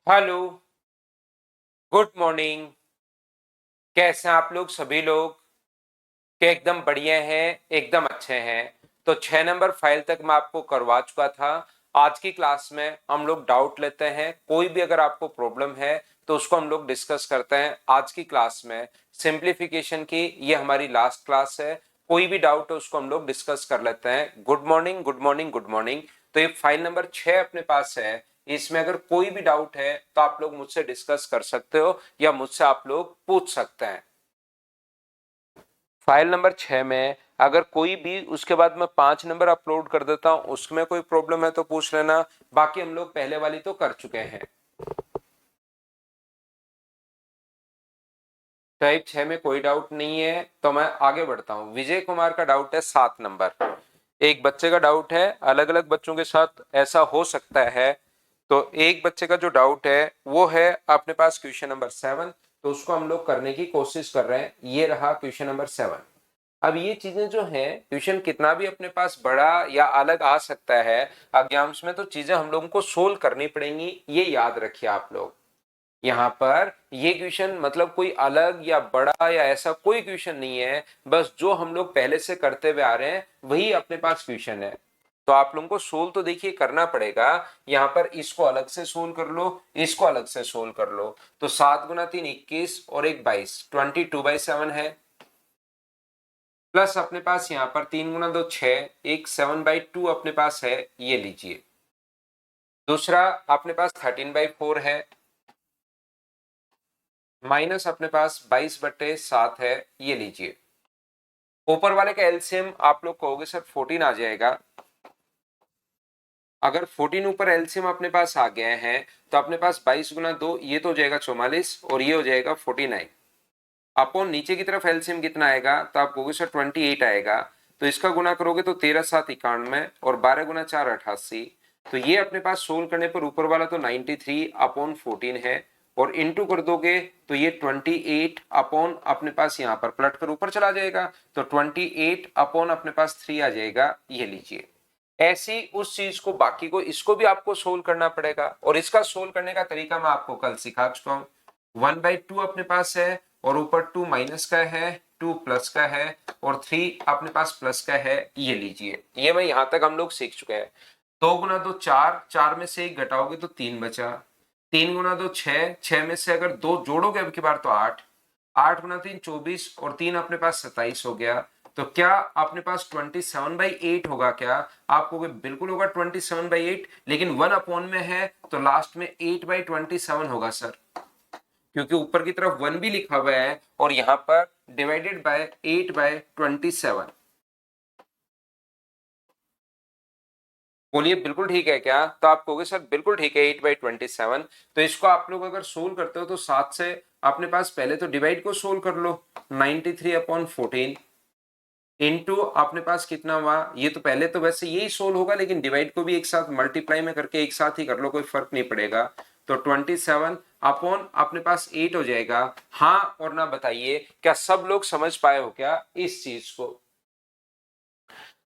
Hello, good morning. कैसे हैं आप लोग सभी लोग? के एकदम बढ़िया हैं, एकदम अच्छे हैं। तो 6 नंबर फाइल तक मैं आपको करवा चुका था। आज की क्लास में हम लोग डाउट लेते हैं। कोई भी अगर आपको प्रॉब्लम है तो उसको हम लोग डिस्कस करते हैं आज की क्लास में। सिंप्लीफिकेशन की ये हमारी लास्ट क्लास है। कोई भी डाउट है उसको हम लोग डिस्कस कर लेते हैं। Good morning, good morning, good morning. तो ये फाइल नंबर 6 अपने पास है। इसमें अगर कोई भी डाउट है तो आप लोग मुझसे डिस्कस कर सकते हो या मुझसे आप लोग पूछ सकते हैं। फाइल नंबर 6 में अगर कोई भी उसके बाद मैं 5 नंबर अपलोड कर देता हूं उसमें कोई प्रॉब्लम है तो पूछ लेना। बाकी हम लोग पहले वाली तो कर चुके हैं। टाइप 6 में कोई डाउट नहीं है तो मैं आगे बढ़ता हूं। विजय कुमार का डाउट है 7 नंबर। एक बच्चे का डाउट है, अलग अलग बच्चों के साथ ऐसा हो सकता है। तो एक बच्चे का जो डाउट है वो है अपने पास क्वेश्चन नंबर 7। तो उसको हम लोग करने की कोशिश कर रहे हैं। ये रहा क्वेश्चन नंबर 7। अब ये चीजें जो है, ट्यूशन कितना भी अपने पास बड़ा या अलग आ सकता है एग्जाम्स में, तो चीजें हम लोगों को सोल्व करनी पड़ेंगी। ये याद रखिए आप लोग। यहाँ पर ये क्वेश्चन मतलब कोई अलग या बड़ा या ऐसा कोई क्वेश्चन नहीं है। बस जो हम लोग पहले से करते हुए आ रहे हैं वही अपने पास क्वेश्चन है। तो आप लोगों को सोल्व तो देखिए करना पड़ेगा। यहाँ पर इसको अलग से सोल्व कर लो, इसको अलग से सोल्व कर लो। तो 7 गुना 3 21 और एक 22, 22/7 है। प्लस अपने पास यहाँ पर 3 गुना 2 6, एक 7/2 अपने पास है, ये लीजिए। दूसरा अपने पास 13/4 है। माइनस अपने पास 22/7 है, ये लीजिए। ऊपर वाले का एलसीएम आप लोग कहोगे सर 14 आ जाएगा। अगर 14 ऊपर एलसीएम अपने पास आ गया है तो अपने पास 22 गुना 2 ये तो हो जाएगा 44 और ये हो जाएगा 49। अपॉन नीचे की तरफ एलसीएम कितना आएगा तो आप कहोगे सर 28 आएगा। तो इसका गुना करोगे तो 13×7 = 91 और 12×4 = 88। तो ये अपने पास सोल्व करने पर ऊपर वाला तो 93/14 है और इंटू कर दोगे तो ये 28 अपॉन अपने पास यहाँ पर पलट कर ऊपर चला जाएगा। तो 28 अपॉन अपने पास 3 आ जाएगा, ये लीजिए। ऐसी उस चीज को बाकी को इसको भी आपको सोल्व करना पड़ेगा और इसका सोल्व करने का तरीका मैं आपको कल सिखा चुका हूं। 1/2 अपने पास है और ऊपर 2 माइनस का है, 2 प्लस का है और 3 अपने पास प्लस का है, ये लीजिए। ये मैं यहां तक हम लोग सीख चुके हैं। 2 गुना 2 4, 4 में से 1 घटाओगे तो 3 बचा। 3 गुना 2 6, 6 में से अगर 2 जोड़ोगे अब की बार तो 8। 8 गुना 3 24 और 3 अपने पास 27 हो गया। तो क्या अपने पास 27/8 होगा? क्या आपको बिल्कुल होगा 27/8, लेकिन 1 अपॉन में है तो लास्ट में 8/27 होगा सर, क्योंकि ऊपर की तरफ 1 भी लिखा हुआ है और यहां पर डिवाइडेड बाय 8/27। बोलिए बिल्कुल ठीक है क्या? तो आप कहोगे सर बिल्कुल ठीक है 8/27। तो इसको आप लोग अगर सोल्व करते हो तो 7 से अपने पास पहले तो डिवाइड को सोल्व कर लो। 93/14 इनटू अपने पास कितना हुआ, ये तो पहले तो वैसे यही सोल्व होगा लेकिन डिवाइड को भी एक साथ मल्टीप्लाई में करके एक साथ ही कर लो, कोई फर्क नहीं पड़ेगा। तो 27 अपॉन अपने पास 8 हो जाएगा। हाँ और ना बताइए, क्या सब लोग समझ पाए हो क्या इस चीज को?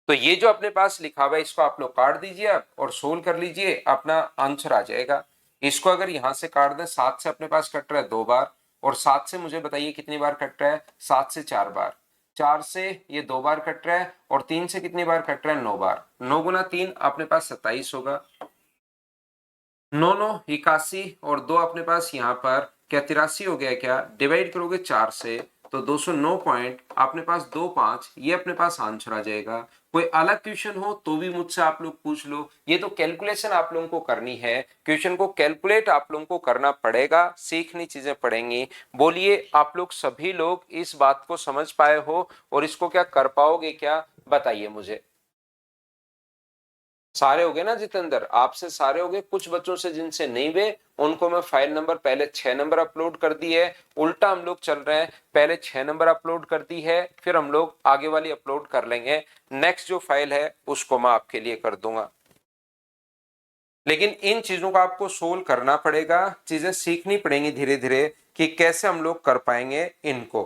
तो ये जो अपने पास लिखा हुआ है इसको आप लोग काट दीजिए आप और सोल्व कर लीजिए, अपना आंसर आ जाएगा। इसको अगर यहां से काट दें, 7 से अपने पास कट रहा है 2 बार और 7 से मुझे बताइए कितनी बार कट रहा है? 7 से 4 बार। 4 से ये 2 बार कट रहा है और 3 से कितनी बार कट रहा है? 9 बार। 9 गुना 3 अपने पास 27 होगा। 9×9 = 81 और 2 अपने पास यहाँ पर क्या 83 हो गया? क्या डिवाइड करोगे 4 से तो 209 पॉइंट अपने पास 25, ये अपने पास आंसर आ जाएगा। कोई अलग क्वेश्चन हो तो भी मुझसे आप लोग पूछ लो। ये तो कैलकुलेशन आप लोगों को करनी है, क्वेश्चन को कैलकुलेट आप लोगों को करना पड़ेगा, सीखनी चीजें पड़ेंगी। बोलिए आप लोग सभी लोग इस बात को समझ पाए हो और इसको क्या कर पाओगे क्या? बताइए मुझे। सारे हो गए ना जितेंद्र? आपसे सारे हो गए। कुछ बच्चों से जिनसे नहीं हुए उनको मैं फाइल नंबर पहले 6 नंबर अपलोड कर दी है। उल्टा हम लोग चल रहे हैं, पहले 6 नंबर अपलोड कर दी है फिर हम लोग आगे वाली अपलोड कर लेंगे। नेक्स्ट जो फाइल है उसको मैं आपके लिए कर दूंगा। लेकिन इन चीजों को आपको सोल्व करना पड़ेगा, चीजें सीखनी पड़ेंगी धीरे धीरे कि कैसे हम लोग कर पाएंगे इनको।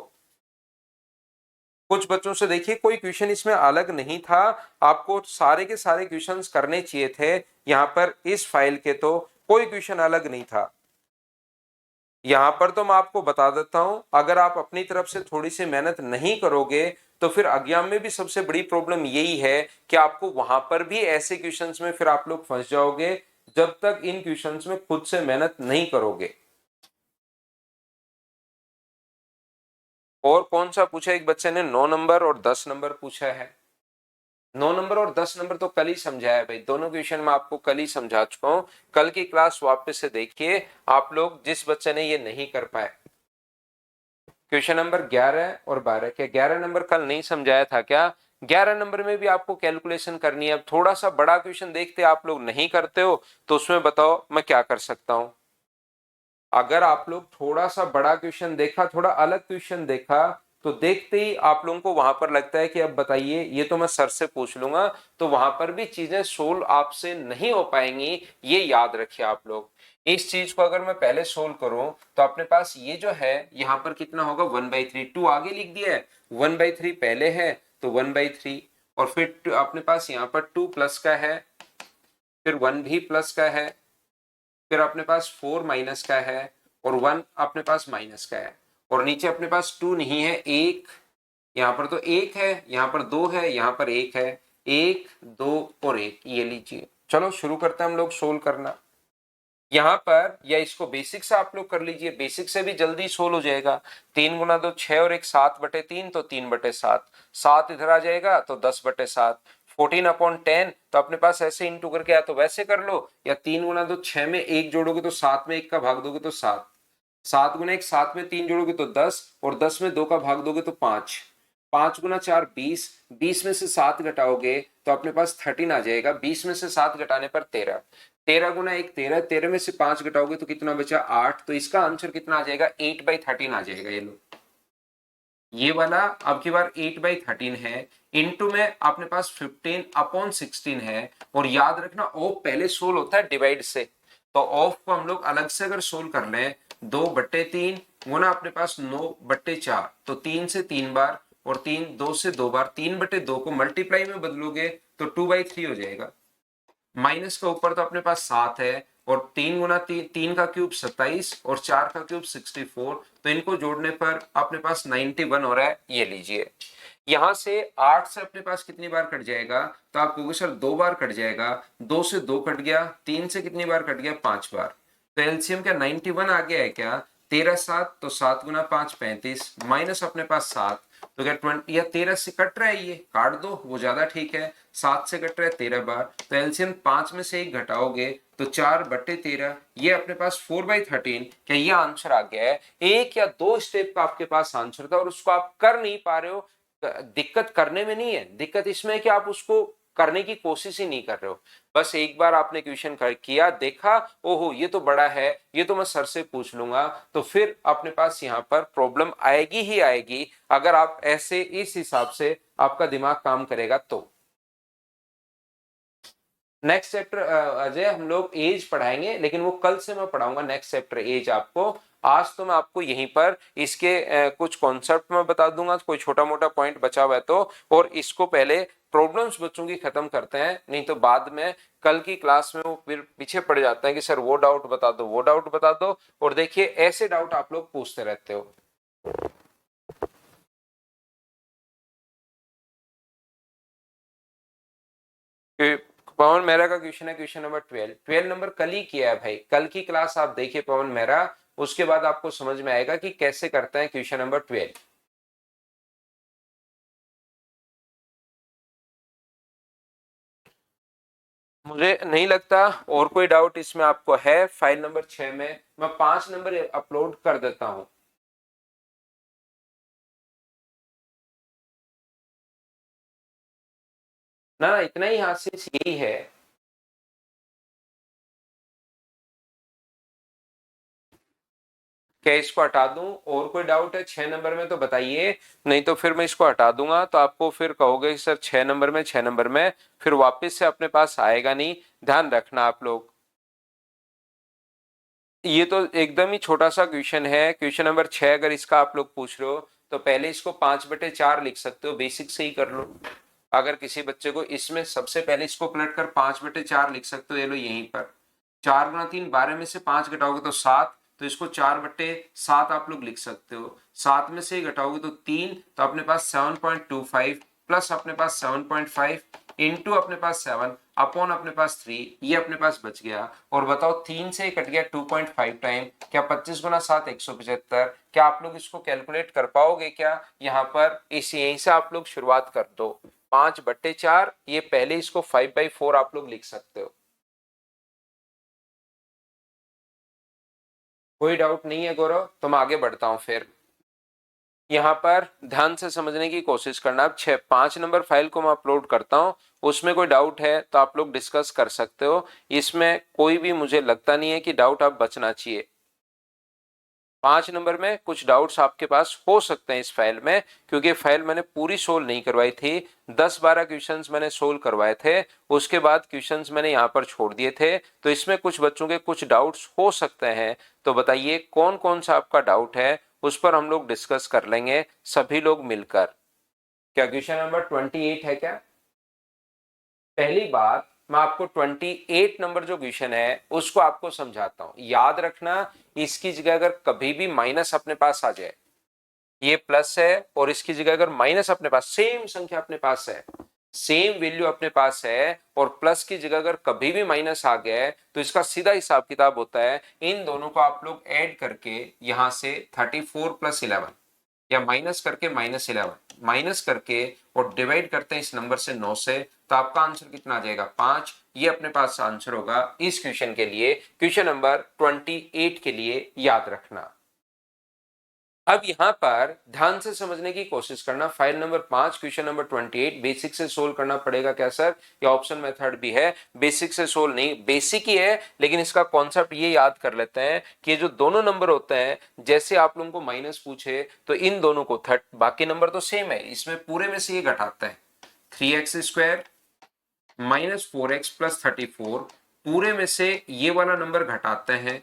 कुछ बच्चों से देखिए कोई क्वेश्चन इसमें अलग नहीं था, आपको सारे के सारे क्वेश्चंस करने चाहिए थे। यहाँ पर इस फाइल के तो कोई क्वेश्चन अलग नहीं था। यहां पर तो मैं आपको बता देता हूं, अगर आप अपनी तरफ से थोड़ी सी मेहनत नहीं करोगे तो फिर एग्जाम में भी सबसे बड़ी प्रॉब्लम यही है कि आपको वहां पर भी ऐसे क्वेश्चंस में फिर आप लोग फंस जाओगे जब तक इन क्वेश्चंस में खुद से मेहनत नहीं करोगे। और कौन सा पूछा, एक बच्चे ने 9 नंबर और 10 नंबर पूछा है। 9 नंबर और 10 नंबर तो कल ही समझाया भाई, दोनों क्वेश्चन मैं आपको कल ही समझा चुका हूं। कल की क्लास वापस से देखिए आप लोग, जिस बच्चे ने ये नहीं कर पाए। क्वेश्चन नंबर 11 और 12, क्या 11 नंबर कल नहीं समझाया था क्या? 11 नंबर में भी आपको कैलकुलेशन करनी है। अब थोड़ा सा बड़ा क्वेश्चन देखते आप लोग नहीं करते हो तो उसमें बताओ मैं क्या कर सकता हूं। अगर आप लोग थोड़ा सा बड़ा क्वेश्चन देखा, थोड़ा अलग क्वेश्चन देखा, तो देखते ही आप लोगों को वहां पर लगता है कि अब बताइए ये तो मैं सर से पूछ लूंगा, तो वहां पर भी चीजें सोल्व आपसे नहीं हो पाएंगी। ये याद रखिए आप लोग। इस चीज को अगर मैं पहले सोल्व करूं तो अपने पास ये जो है यहाँ पर कितना होगा 1/3, 2 आगे लिख दिया है, 1/3 पहले है तो 1/3, और फिर अपने पास यहाँ पर 2 प्लस का है, फिर 1 भी प्लस का है, फिर अपने पास 4 माइनस का है, और 1 अपने पास माइनस का है, और नीचे अपने पास 2 नहीं है, एक यहाँ पर तो एक है, यहाँ पर 2 है, यहाँ पर एक है, 1 2 और 1, ये लीजिए। चलो शुरू करते हैं हम लोग सोल्व करना। यहाँ पर या इसको बेसिक से आप लोग कर लीजिए, बेसिक से भी जल्दी सोल्व हो जाएगा। 3 गुना 2 6 और एक 7/3, तो 3/7, 7 इधर आ जाएगा तो 10/7, 14/10। तो अपने पास ऐसे इंटू करके या तो वैसे कर लो, या 3 गुना 2 6 में एक जोड़ोगे तो 7 में एक का भाग दोगे तो 7, 7 गुना 1 7 में 3 जोड़ोगे तो 10, और 10 में 2 का भाग दोगे तो 5, 5 गुना 4 20, 20 में से 7 घटाओगे तो अपने पास 13 आ जाएगा, 20 में से 7 घटाने पर 13, 13 गुना 1 13, 13 में से 5 घटाओगे तो कितना बचा 8, तो इसका आंसर कितना आ जाएगा 8/13 आ जाएगा। ये लो, ये वाला अब की बार 8/13 है, इनटू में अपने पास 15/16 है। और याद रखना ऑफ पहले सोल्व होता है डिवाइड से, तो ऑफ को हम लोग अलग से अगर सोल्व कर लें, 2/3 गुना अपने पास 9/4, तो 3 से 3 बार, और 2 से 2 बार, 3/2 को मल्टीप्लाई में बदलोगे तो 2/3 हो जाएगा। माइनस का ऊपर तो अपने पास 7 है, और 3 गुना 3, 3 का क्यूब 27 और 4 का क्यूब 64, तो इनको जोड़ने पर अपने पास 91 हो रहा है। ये लीजिए, यहां से 8 से अपने पास कितनी बार कट जाएगा, तो आप कहोगे सर 2 बार कट जाएगा, 2 से 2 कट गया, 3 से कितनी बार कट गया 5 बार, तो एलसीएम क्या 91 आ गया है क्या? 13 7, तो 7 गुना 5 35, माइनस अपने पास 7, तो क्या 20 या 13 से कट रहा है, ये काट दो वो ज्यादा ठीक है, 7 से कट रहा है 13 बार, तो एलसीएम 5 में से 1 घटाओगे तो 4/13, ये अपने पास 4/13। क्या ये आंसर आ गया है? एक या दो स्टेप का आपके पास आंसर था और उसको आप कर नहीं पा रहे हो। दिक्कत करने में नहीं है, दिक्कत इसमें है कि आप उसको करने की कोशिश ही नहीं कर रहे हो। बस एक बार आपने क्वेश्चन किया, देखा, ओहो ये तो बड़ा है, ये तो मैं सर से पूछ लूंगा, तो फिर अपने पास यहाँ पर प्रॉब्लम आएगी ही आएगी, अगर आप ऐसे इस हिसाब से आपका दिमाग काम करेगा तो। नेक्स्ट चैप्टर अजय हम लोग एज पढ़ाएंगे, लेकिन वो कल से मैं पढ़ाऊंगा नेक्स्ट चैप्टर एज आपको। आज तो मैं आपको यहीं पर इसके कुछ कॉन्सेप्ट में बता दूंगा, कोई छोटा मोटा पॉइंट बचा हुआ है तो, और इसको पहले प्रॉब्लम्स बच्चों की खत्म करते हैं, नहीं तो बाद में कल की क्लास में वो फिर पीछे पड़ जाते हैं कि सर वो डाउट बता दो, वो डाउट बता दो, और देखिए ऐसे डाउट आप लोग पूछते रहते हो। पवन मेहरा का क्वेश्चन है, क्वेश्चन नंबर 12, 12 नंबर कल ही किया है भाई, कल की क्लास आप देखिए पवन मेहरा, उसके बाद आपको समझ में आएगा कि कैसे करते हैं क्वेश्चन नंबर 12। मुझे नहीं लगता और कोई डाउट इसमें आपको है। फाइल नंबर 6 में मैं 5 नंबर अपलोड कर देता हूं। ना ना इतना ही, हाथ से यही है। क्या इसको हटा दूं? और कोई डाउट है 6 नंबर में तो बताइए, नहीं तो फिर मैं इसको हटा दूंगा, तो आपको फिर कहोगे कि सर 6 नंबर में, 6 नंबर में फिर वापस से अपने पास आएगा नहीं, ध्यान रखना आप लोग। ये तो एकदम ही छोटा सा क्वेश्चन है, क्वेश्चन नंबर 6, अगर इसका आप लोग पूछ रहे हो तो पहले इसको 5/4 लिख सकते हो, बेसिक से ही कर लो। अगर किसी बच्चे को इसमें सबसे पहले इसको पलट कर 5/4 लिख सकते हो, ये लो यहीं पर, 4 गुना 3 12 में से 5 घटाओगे तो 7, तो इसको 4/7 आप लोग लिख सकते हो। 7 में से घटाओगे तो 3, तो अपने पास 7.25 प्लस अपने पास 7.5 इंटू अपने पास 7 अपॉन अपने पास 3, ये अपने पास बच गया। और बताओ 3 से कट गया 2.5 टाइम, क्या 25 गुना 7 175। क्या आप लोग इसको कैलकुलेट कर पाओगे क्या? यहाँ पर यहीं से आप लोग शुरुआत कर दो। 5/4, ये पहले इसको 5/4 आप लोग लिख सकते हो। कोई डाउट नहीं है गौरव? तो मैं आगे बढ़ता हूं फिर। यहाँ पर ध्यान से समझने की कोशिश करना। अब 5 नंबर फाइल को मैं अपलोड करता हूँ, उसमें कोई डाउट है तो आप लोग डिस्कस कर सकते हो। इसमें कोई भी मुझे लगता नहीं है कि डाउट आप बचना चाहिए। 5 नंबर में कुछ डाउट्स आपके पास हो सकते हैं इस फाइल में, क्योंकि फाइल मैंने पूरी सोल्व नहीं करवाई थी। 10-12 क्वेश्चंस मैंने सोल्व करवाए थे, उसके बाद क्वेश्चंस मैंने यहाँ पर छोड़ दिए थे। तो इसमें कुछ बच्चों के कुछ डाउट्स हो सकते हैं। तो बताइए कौन कौन सा आपका डाउट है, उस पर हम लोग डिस्कस कर लेंगे सभी लोग मिलकर। क्या क्वेश्चन नंबर 28 है क्या? पहली बात, मैं आपको 28 नंबर जो क्वेश्चन है उसको आपको समझाता हूं। याद रखना, इसकी जगह अगर कभी भी माइनस अपने पास आ जाए, ये प्लस है और इसकी जगह अगर माइनस अपने पास, सेम संख्या अपने पास है, सेम वैल्यू अपने पास है, और प्लस की जगह अगर कभी भी माइनस आ गया है, तो इसका सीधा हिसाब किताब होता है, इन दोनों को आप लोग ऐड करके यहां से 34 + 11, या माइनस करके -11 माइनस करके और डिवाइड करते हैं इस नंबर से 9 से, तो आपका आंसर कितना आ जाएगा? 5। ये अपने पास आंसर होगा इस क्वेश्चन के लिए, क्वेश्चन नंबर 28 के लिए। याद रखना। अब यहां पर ध्यान से समझने की कोशिश करना। File number 5 question number 28 basic से सोल्व करना पड़ेगा क्या सर? या ऑप्शन मेथड भी है? बेसिक से सोल्व नहीं, बेसिक ही है, लेकिन इसका कॉन्सेप्ट ये याद कर लेते हैं कि जो दोनों नंबर होते हैं, जैसे आप लोगों को माइनस पूछे तो इन दोनों को बाकी नंबर तो सेम है, इसमें पूरे में से ये घटाता है। 3x² -4x + 34, पूरे में से ये वाला नंबर घटाते हैं,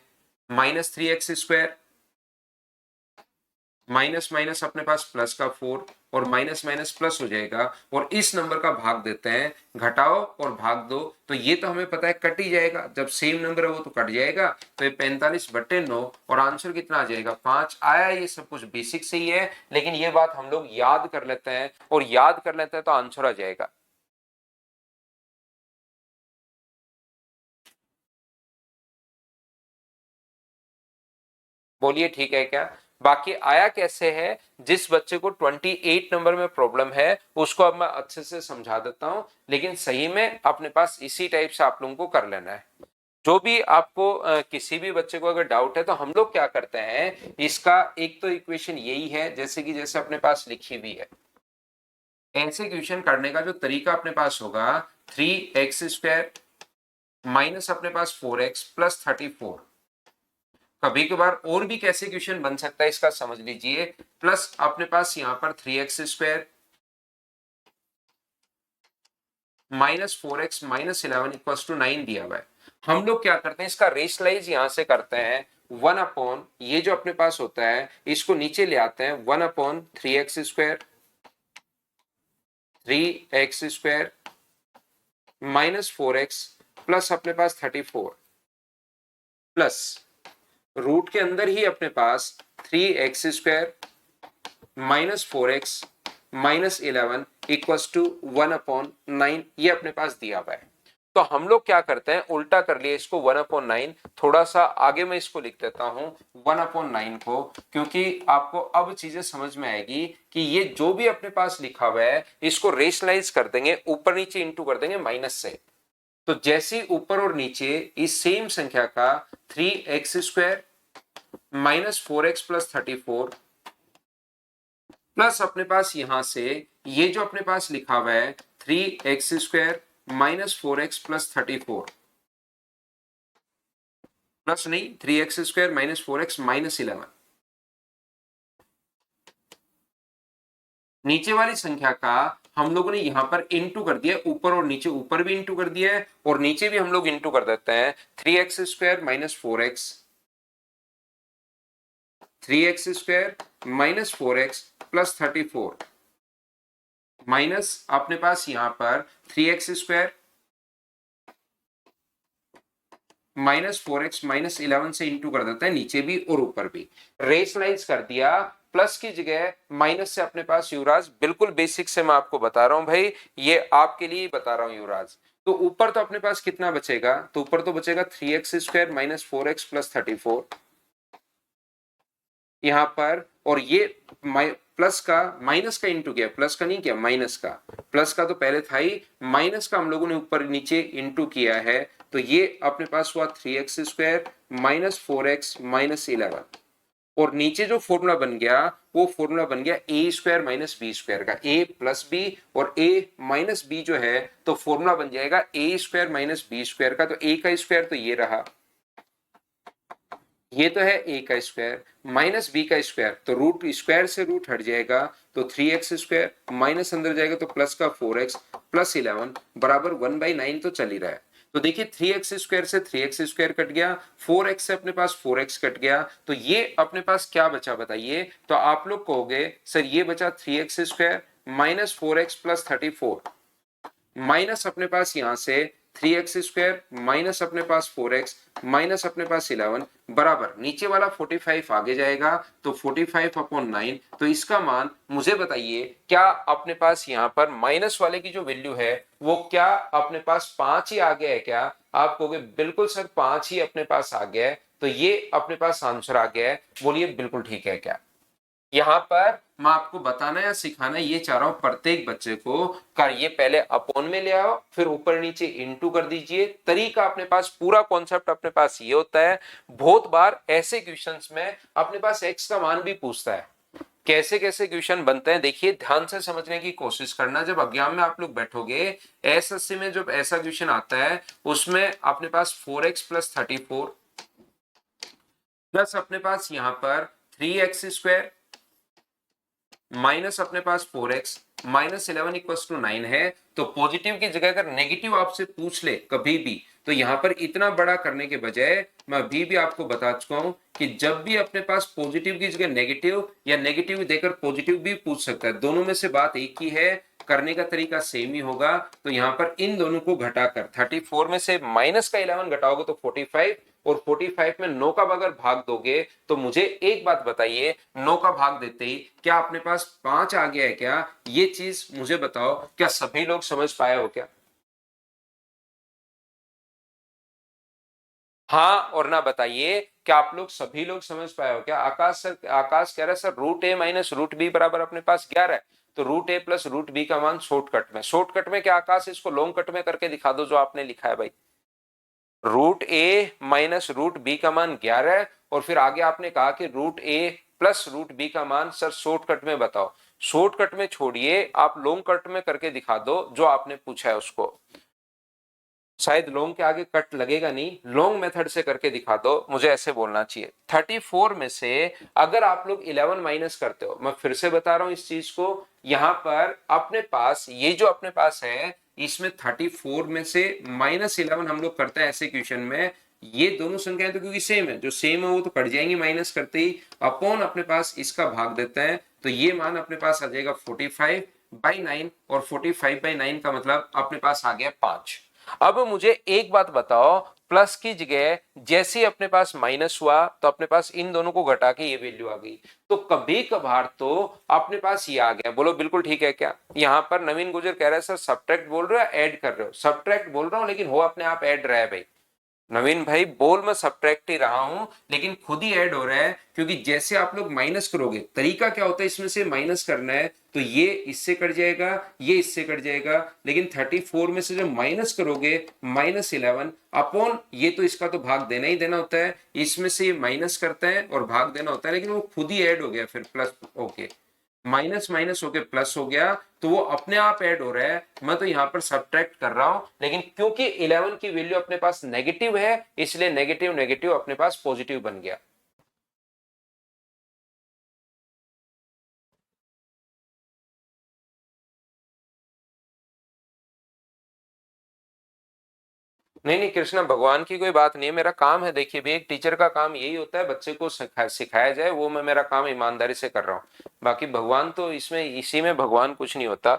-3x², माइनस माइनस अपने पास प्लस का 4, और माइनस माइनस प्लस हो जाएगा, और इस नंबर का भाग देते हैं, घटाओ और भाग दो, तो ये तो हमें पता है कट ही जाएगा, जब सेम नंबर है वो तो कट जाएगा। तो ये 45/9, और आंसर कितना आ जाएगा? 5 आया। ये सब कुछ बेसिक से ही है, लेकिन ये बात हम लोग याद कर लेते हैं, और याद कर लेते हैं तो आंसर आ जाएगा। बोलिए ठीक है क्या? बाकी आया कैसे है? जिस बच्चे को 28 नंबर में प्रॉब्लम है उसको अब मैं अच्छे से समझा देता हूं, लेकिन सही में अपने पास इसी टाइप से आप लोगों को कर लेना है। जो भी आपको किसी भी बच्चे को अगर डाउट है तो हम लोग क्या करते हैं, इसका एक तो इक्वेशन यही है, जैसे कि जैसे अपने पास लिखी हुई है, ऐसे क्वेश्चन करने का जो तरीका अपने पास होगा, 3x² माइनस अपने पास 4x + 34। कभी कभार और भी कैसे क्वेश्चन बन सकता है इसका समझ लीजिए, प्लस अपने पास यहां पर 3x² -4x -11 = 9 दिया हुआ है। हम लोग क्या करते हैं, इसका रेशलाइज यहां से करते हैं, 1/, ये जो अपने पास होता है इसको नीचे ले आते हैं, 1/3x² 3x² -4x प्लस अपने पास 34, प्लस रूट के अंदर ही अपने पास 3x² -4x -11 = 1/9, ये अपने पास दिया हुआ है। तो हम लोग क्या करते हैं, उल्टा कर लिए इसको, 1/9। थोड़ा सा आगे मैं इसको लिख देता हूं 1/9 को, क्योंकि आपको अब चीजें समझ में आएगी कि ये जो भी अपने पास लिखा हुआ है इसको रेशनलाइज कर देंगे, ऊपर नीचे इंटू कर देंगे माइनस से। तो जैसे ऊपर और नीचे इस सेम संख्या का 3x² -4x + 34 प्लस अपने पास यहां से ये जो अपने पास लिखा हुआ है 3x² -4x + 34, प्लस नहीं, 3x² -4x -11, नीचे वाली संख्या का हम लोगों ने यहां पर इंटू कर दिया, ऊपर और नीचे, ऊपर भी इंटू कर दिया है और नीचे भी हम लोग इंटू कर देते हैं, 3x² -4x 3x² -4x + 34 minus अपने पास यहां पर 3x² -4x -11 से इंटू कर देता है नीचे भी और ऊपर भी, रेशनलाइज कर दिया, प्लस की जगह माइनस से अपने पास युवराज, बिल्कुल बेसिक से मैं आपको बता रहा हूं भाई, ये आपके लिए बता रहा हूं युवराज। तो ऊपर तो अपने पास कितना बचेगा, तो ऊपर तो बचेगा 3x² -4x + 34 यहां पर, और ये प्लस का माइनस का इंटू किया, प्लस का नहीं किया, माइनस का, प्लस का तो पहले था ही, माइनस का हम लोगों ने ऊपर नीचे इंटू किया है, तो ये अपने पास हुआ 3x² -4x -11, और नीचे जो फॉर्मूला बन गया वो फॉर्मूला बन गया a² -b² का, a प्लस बी और a माइनस बी जो है, तो फॉर्मूला बन जाएगा a² -b² का, तो a का स्क्वायर तो ये रहा, ये तो है a का स्क्वायर माइनस b का स्क्वायर, तो रूट स्क्वायर से रूट हट जाएगा, तो 3x² माइनस अंदर जाएगा तो प्लस का 4x + 11 बराबर 1/9 तो चल ही रहा है। तो देखिए 3x² से 3x² कट गया, 4x से अपने पास 4x कट गया, तो ये अपने पास क्या बचा बताइए, तो आप लोग कहोगे सर ये बचा 3x² -4x + 34 माइनस अपने पास यहां से 3x² माइनस अपने पास 4x माइनस अपने पास 11 बराबर नीचे वाला 45 आगे जाएगा, तो 45/9, तो इसका मान मुझे बताइए क्या अपने पास यहां पर माइनस वाले की जो वैल्यू है वो क्या अपने पास 5 ही आ गया है क्या, आप कहोगे बिल्कुल सर 5 ही अपने पास आ गया है, तो ये अपने पास आंसर आ गया है, बोलिए बिल्कुल ठीक है क्या। यहाँ पर मैं आपको बताना या सिखाना ये चाह रहा हूं प्रत्येक बच्चे को, कर ये पहले अपॉन में ले आओ फिर ऊपर नीचे इनटू कर दीजिए, तरीका अपने पास पूरा कॉन्सेप्ट अपने पास ये होता है। बहुत बार ऐसे क्वेश्चंस में अपने पास एक्स का मान भी पूछता है, कैसे कैसे क्वेश्चन बनते हैं देखिए ध्यान से समझने की कोशिश करना, जब एग्जाम में आप लोग बैठोगे एसएससी में जब ऐसा क्वेश्चन आता है उसमें अपने पास 4x + 34 प्लस अपने पास यहां पर 3x² माइनस अपने पास 4x -11 = 9 है, तो पॉजिटिव की जगह अगर नेगेटिव आपसे पूछ ले कभी भी, तो यहां पर इतना बड़ा करने के बजाय मैं अभी भी आपको बता चुका हूं कि जब भी अपने पास पॉजिटिव की जगह नेगेटिव या नेगेटिव देकर पॉजिटिव भी पूछ सकता है, दोनों में से बात एक ही है, करने का तरीका सेम ही होगा। तो यहां पर इन दोनों को घटाकर 34 में से माइनस का 11 घटाओगे तो 45, और 45 में 9 का अगर भाग दोगे तो मुझे एक बात बताइए 9 का भाग देते ही क्या अपने पास 5 आ गया है क्या, ये चीज मुझे बताओ, क्या सभी लोग समझ पाए हो क्या। हाँ और ना बताइए क्या आप लोग सभी लोग समझ पाए हो क्या। आकाश सर, आकाश कह रहा है सर √a - √b बराबर अपने पास 11 है, तो √a + √b का मान शॉर्टकट में, शॉर्टकट में क्या आकाश इसको लॉन्ग कट में करके दिखा दो जो आपने लिखा है भाई, √a - √b का मान 11 है, और फिर आगे आपने कहा कि √a + √b का मान सर शॉर्टकट में बताओ, शॉर्टकट में छोड़िए आप लॉन्ग कट में करके दिखा दो जो आपने पूछा है उसको, शायद लॉन्ग के आगे कट लगेगा नहीं, लॉन्ग मेथड से करके दिखा दो, मुझे ऐसे बोलना चाहिए। 34 में से अगर आप लोग 11 माइनस करते हो, मैं फिर से बता रहा हूं इस चीज को, यहां पर अपने पास ये जो अपने पास है इसमें 34 में से -11 हम लोग करते हैं ऐसे क्वेश्चन में, ये दोनों संख्याएं तो क्योंकि सेम है, जो सेम है वो तो कट जाएंगी माइनस करते ही, अपॉन अपने पास इसका भाग देते हैं, तो ये मान अपने पास आ जाएगा 45/9, और 45/9 का मतलब अपने पास आ गया 5। अब मुझे एक बात बताओ, प्लस की जगह जैसे ही अपने पास माइनस हुआ तो अपने पास इन दोनों को घटा के ये वैल्यू आ गई, तो कभी कभार तो अपने पास ये आ गया, बोलो बिल्कुल ठीक है क्या। यहां पर नवीन गुजर कह रहा है सर सब्ट्रैक्ट बोल रहे हो ऐड कर रहे हो, सब्ट्रैक्ट बोल रहा हूं लेकिन हो अपने आप ऐड रहा है भाई, नवीन भाई बोल मैं सब्ट्रैक्ट ही रहा हूं लेकिन खुद ही ऐड हो रहा है, क्योंकि जैसे आप लोग माइनस करोगे तरीका क्या होता है इसमें से माइनस करना है, तो ये इससे कट जाएगा ये इससे कट जाएगा, लेकिन 34 में से जब माइनस करोगे -11 अपॉन, ये तो इसका तो भाग देना ही देना होता है, इसमें से ये माइनस करते हैं और भाग देना होता है, लेकिन वो खुद ही ऐड हो गया फिर प्लस, ओके माइनस माइनस होके प्लस हो गया, तो वो अपने आप ऐड हो रहा है, मैं तो यहां पर सब्ट्रैक्ट कर रहा हूं, लेकिन क्योंकि 11 की वैल्यू अपने पास नेगेटिव है इसलिए नेगेटिव नेगेटिव अपने पास पॉजिटिव बन गया। नहीं नहीं कृष्णा भगवान की कोई बात नहीं है, मेरा काम है, देखिए भी एक टीचर का काम यही होता है बच्चे को सिखाया जाए, वो मैं मेरा काम ईमानदारी से कर रहा हूँ, बाकी भगवान तो इसमें इसी में भगवान कुछ नहीं होता।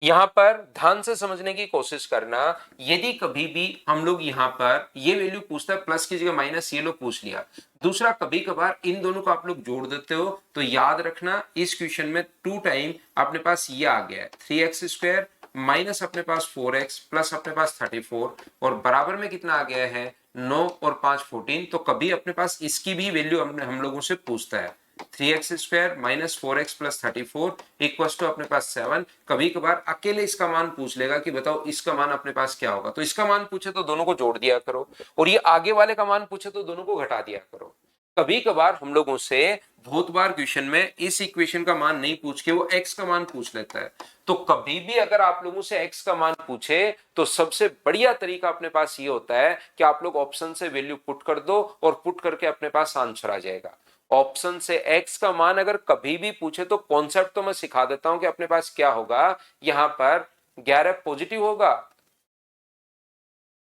यहां पर ध्यान से समझने की कोशिश करना, यदि कभी भी हम लोग यहां पर ये वैल्यू पूछता है प्लस की जगह माइनस, ये लोग पूछ लिया। दूसरा, कभी कभार इन दोनों को आप लोग जोड़ देते हो, तो याद रखना इस क्वेश्चन में 2 टाइम अपने पास ये आ गया है 3x² माइनस अपने पास 4x प्लस अपने पास 34 और बराबर में कितना आ गया है 9 और 5 14। तो कभी अपने पास इसकी भी वैल्यू हम लोगों से पूछता है 3x² minus 4x plus 34 equal to अपने पास 7। कभी कभार अकेले इसका मान पूछ लेगा कि बताओ इसका मान अपने पास क्या होगा, तो इसका मान पूछे तो दोनों को जोड़ दिया करो, और ये आगे वाले का मान पूछे तो दोनों को घटा दिया करो। कभी कभार हम लोगों से बहुत बार क्वेश्चन में इस इक्वेशन का मान नहीं पूछ के वो x का मान पूछ लेता है। तो कभी भी अगर आप लोगों से x का मान पूछे तो सबसे बढ़िया तरीका अपने पास ये होता है कि आप लोग ऑप्शन से वैल्यू पुट कर दो और पुट करके अपने पास आंसर आ जाएगा। ऑप्शन से x का मान अगर कभी भी पूछे तो कॉन्सेप्ट तो मैं सिखा देता हूं कि अपने पास क्या होगा। यहां पर 11 पॉजिटिव होगा,